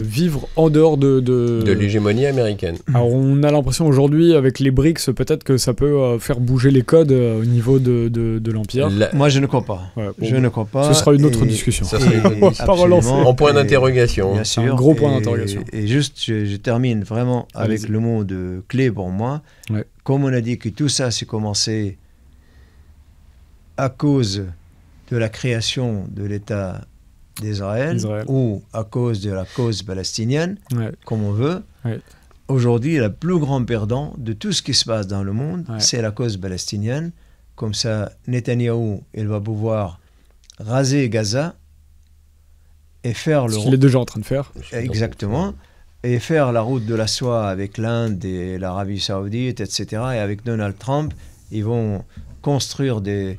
[SPEAKER 2] vivre en dehors de
[SPEAKER 3] l'hégémonie américaine.
[SPEAKER 2] Alors on a l'impression aujourd'hui avec les BRICS peut-être que ça peut faire bouger les codes au niveau de l'Empire.
[SPEAKER 1] Moi je ne crois pas. Je ne crois pas.
[SPEAKER 2] Ce sera une autre discussion.
[SPEAKER 3] Ça sera une discussion. En point d'interrogation.
[SPEAKER 1] Bien sûr.
[SPEAKER 2] Un gros point d'interrogation.
[SPEAKER 1] Et juste, je termine vraiment avec le mot de clé pour moi.
[SPEAKER 2] Ouais.
[SPEAKER 1] Comme on a dit que tout ça s'est commencé à cause de la création de l'État d'Israël ou à cause de la cause palestinienne, comme on veut. Aujourd'hui, le plus grand perdant de tout ce qui se passe dans le monde, c'est la cause palestinienne. Comme ça, Netanyahou, il va pouvoir raser Gaza et faire
[SPEAKER 2] Ce qu'il est déjà en train de faire.
[SPEAKER 1] exactement, et faire la route de la soie avec l'Inde et l'Arabie Saoudite, etc. Et avec Donald Trump, ils vont construire des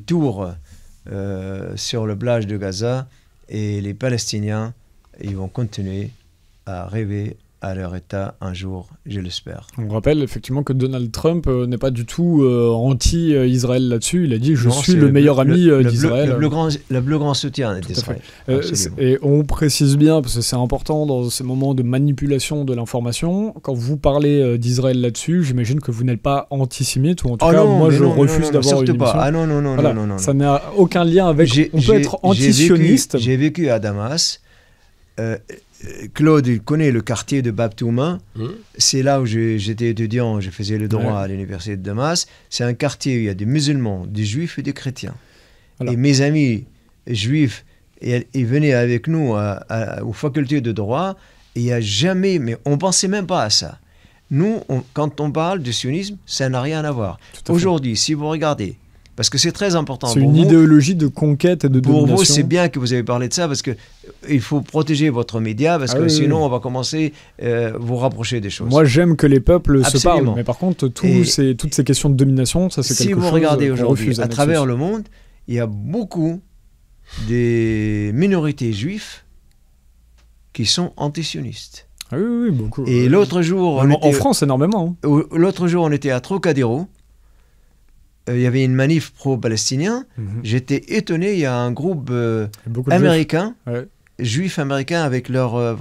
[SPEAKER 1] tours sur le plage de Gaza, et les Palestiniens, ils vont continuer à rêver à leur État un jour, je l'espère.
[SPEAKER 2] On rappelle effectivement que Donald Trump n'est pas du tout anti-Israël là-dessus. Il a dit « Je suis le meilleur ami d'Israël ».
[SPEAKER 1] Le plus grand soutien d'Israël.
[SPEAKER 2] Et on précise bien, parce que c'est important dans ces moments de manipulation de l'information, quand vous parlez d'Israël là-dessus, j'imagine que vous n'êtes pas antisémite, ou en tout cas, moi je refuse d'avoir une émission.
[SPEAKER 1] Ah non, non, non,
[SPEAKER 2] voilà,
[SPEAKER 1] non.
[SPEAKER 2] Ça n'a aucun lien avec... On peut être antisioniste.
[SPEAKER 1] J'ai vécu à Damas. Claude, il connaît le quartier de Bab Touma. C'est là où j'étais étudiant, je faisais le droit à l'université de Damas. C'est un quartier où il y a des musulmans, des juifs et des chrétiens. Voilà. Et mes amis juifs, ils venaient avec nous aux facultés de droit. Et il n'y a jamais, mais on ne pensait même pas à ça. Nous, quand on parle de sionisme, ça n'a rien à voir. Aujourd'hui, si vous regardez, parce que c'est très important.
[SPEAKER 2] C'est une idéologie de conquête et de domination.
[SPEAKER 1] Pour vous, c'est bien que vous avez parlé de ça, parce qu'il faut protéger votre média, parce que sinon, on va commencer à vous rapprocher des choses.
[SPEAKER 2] Moi, j'aime que les peuples se parlent, mais par contre, toutes ces questions de domination, ça c'est quelque chose qu'on refuse.
[SPEAKER 1] Si vous regardez aujourd'hui, à travers le monde, il y a beaucoup des minorités juives qui sont antisionistes.
[SPEAKER 2] Ah oui, beaucoup.
[SPEAKER 1] Et l'autre jour...
[SPEAKER 2] en France, énormément. Hein.
[SPEAKER 1] L'autre jour, on était à Trocadéro. Il y avait une manif pro-palestinien. J'étais étonné, il y a un groupe américain, juifs américains, avec leur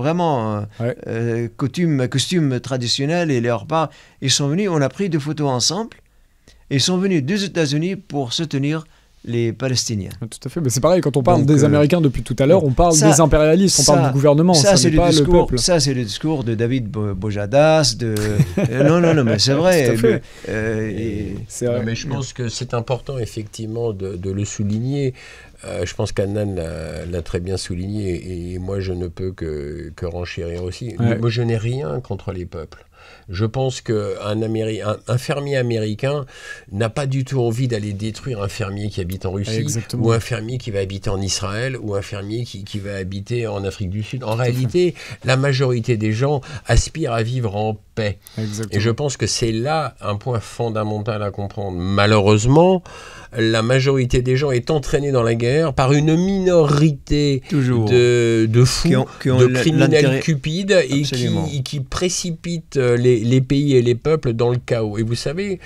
[SPEAKER 1] costume traditionnel et leur part. Ils sont venus, on a pris des photos ensemble. Ils sont venus des États-Unis pour soutenir les Palestiniens.
[SPEAKER 2] Tout à fait, mais c'est pareil, quand on parle des Américains depuis tout à l'heure, on parle des impérialistes, on parle du gouvernement, ça n'est pas le peuple.
[SPEAKER 1] Ça, c'est le discours de David Bojadas, non, mais c'est vrai.
[SPEAKER 3] C'est vrai. Mais je pense que c'est important, effectivement, de le souligner. Je pense qu'Annan l'a très bien souligné, et moi, je ne peux que renchérir aussi. Moi, je n'ai rien contre les peuples. Je pense qu'un fermier américain n'a pas du tout envie d'aller détruire un fermier qui habite en Russie, ou un fermier qui va habiter en Israël, ou un fermier qui va habiter en Afrique du Sud. En réalité, la majorité des gens aspirent à vivre en paix. Et je pense que c'est là un point fondamental à comprendre. Malheureusement, la majorité des gens est entraînée dans la guerre par une minorité de fous, de criminels cupides, et qui précipitent les pays et les peuples dans le chaos. Et vous savez,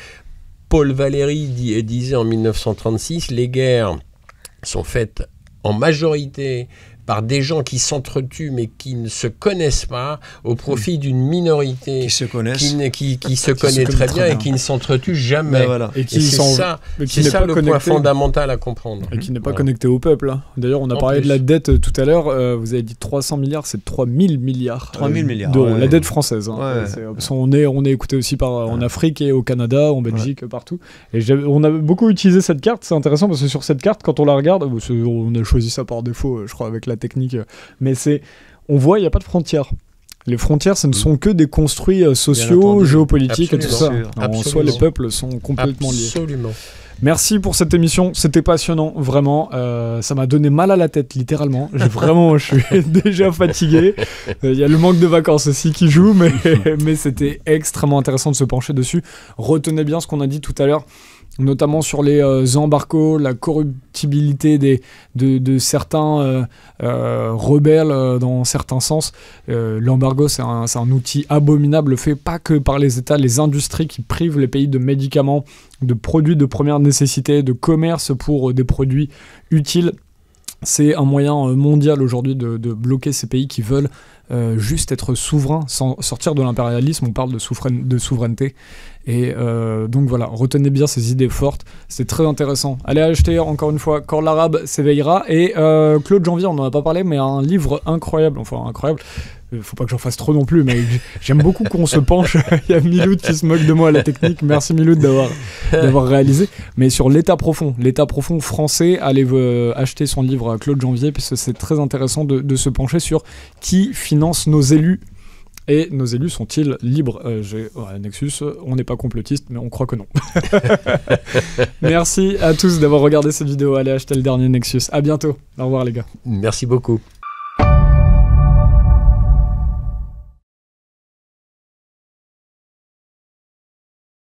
[SPEAKER 3] Paul Valéry disait en 1936, les guerres sont faites en majorité par des gens qui s'entretuent mais qui ne se connaissent pas, au profit d'une minorité
[SPEAKER 1] qui se connaît
[SPEAKER 3] très bien et qui ne s'entretue jamais. Et c'est ça le point fondamental à comprendre.
[SPEAKER 2] Et qui n'est pas connecté au peuple. Hein. D'ailleurs, on a parlé de la dette tout à l'heure. Vous avez dit 300 milliards, c'est 3000 milliards.
[SPEAKER 1] 3000 milliards
[SPEAKER 2] d'euros. La dette française. Hein. On est écouté aussi en Afrique et au Canada, en Belgique, partout. Et on a beaucoup utilisé cette carte. C'est intéressant parce que sur cette carte, quand on la regarde, on a choisi ça par défaut, je crois, avec la technique, mais on voit, il n'y a pas de frontières. Les frontières, ce ne sont que des construits sociaux, géopolitiques et tout ça. En soi, les peuples sont complètement liés. Merci pour cette émission, c'était passionnant, vraiment. Ça m'a donné mal à la tête, littéralement. Je suis déjà fatigué. Il y a le manque de vacances aussi qui joue, mais c'était extrêmement intéressant de se pencher dessus. Retenez bien ce qu'on a dit tout à l'heure, notamment sur les embargos, la corruptibilité de certains rebelles dans certains sens. L'embargo, c'est un outil abominable fait pas que par les États, les industries qui privent les pays de médicaments, de produits de première nécessité, de commerce pour des produits utiles. C'est un moyen mondial aujourd'hui de bloquer ces pays qui veulent juste être souverains, sans sortir de l'impérialisme. On parle de souveraineté. Et donc voilà, retenez bien ces idées fortes, c'est très intéressant. Allez acheter encore une fois Quand l'arabe s'éveillera, et Claude Janvier, on n'en a pas parlé, mais un livre incroyable, faut pas que j'en fasse trop non plus, mais j'aime beaucoup qu'on se penche. Il y a Miloud qui se moque de moi à la technique, merci Miloud d'avoir réalisé, mais sur l'état profond français. Allez acheter son livre à Claude Janvier, puisque c'est très intéressant de se pencher sur qui finance nos élus Et nos élus sont-ils libres? Nexus, on n'est pas complotiste, mais on croit que non. Merci à tous d'avoir regardé cette vidéo. Allez acheter le dernier Nexus. À bientôt. Au revoir les gars.
[SPEAKER 3] Merci beaucoup.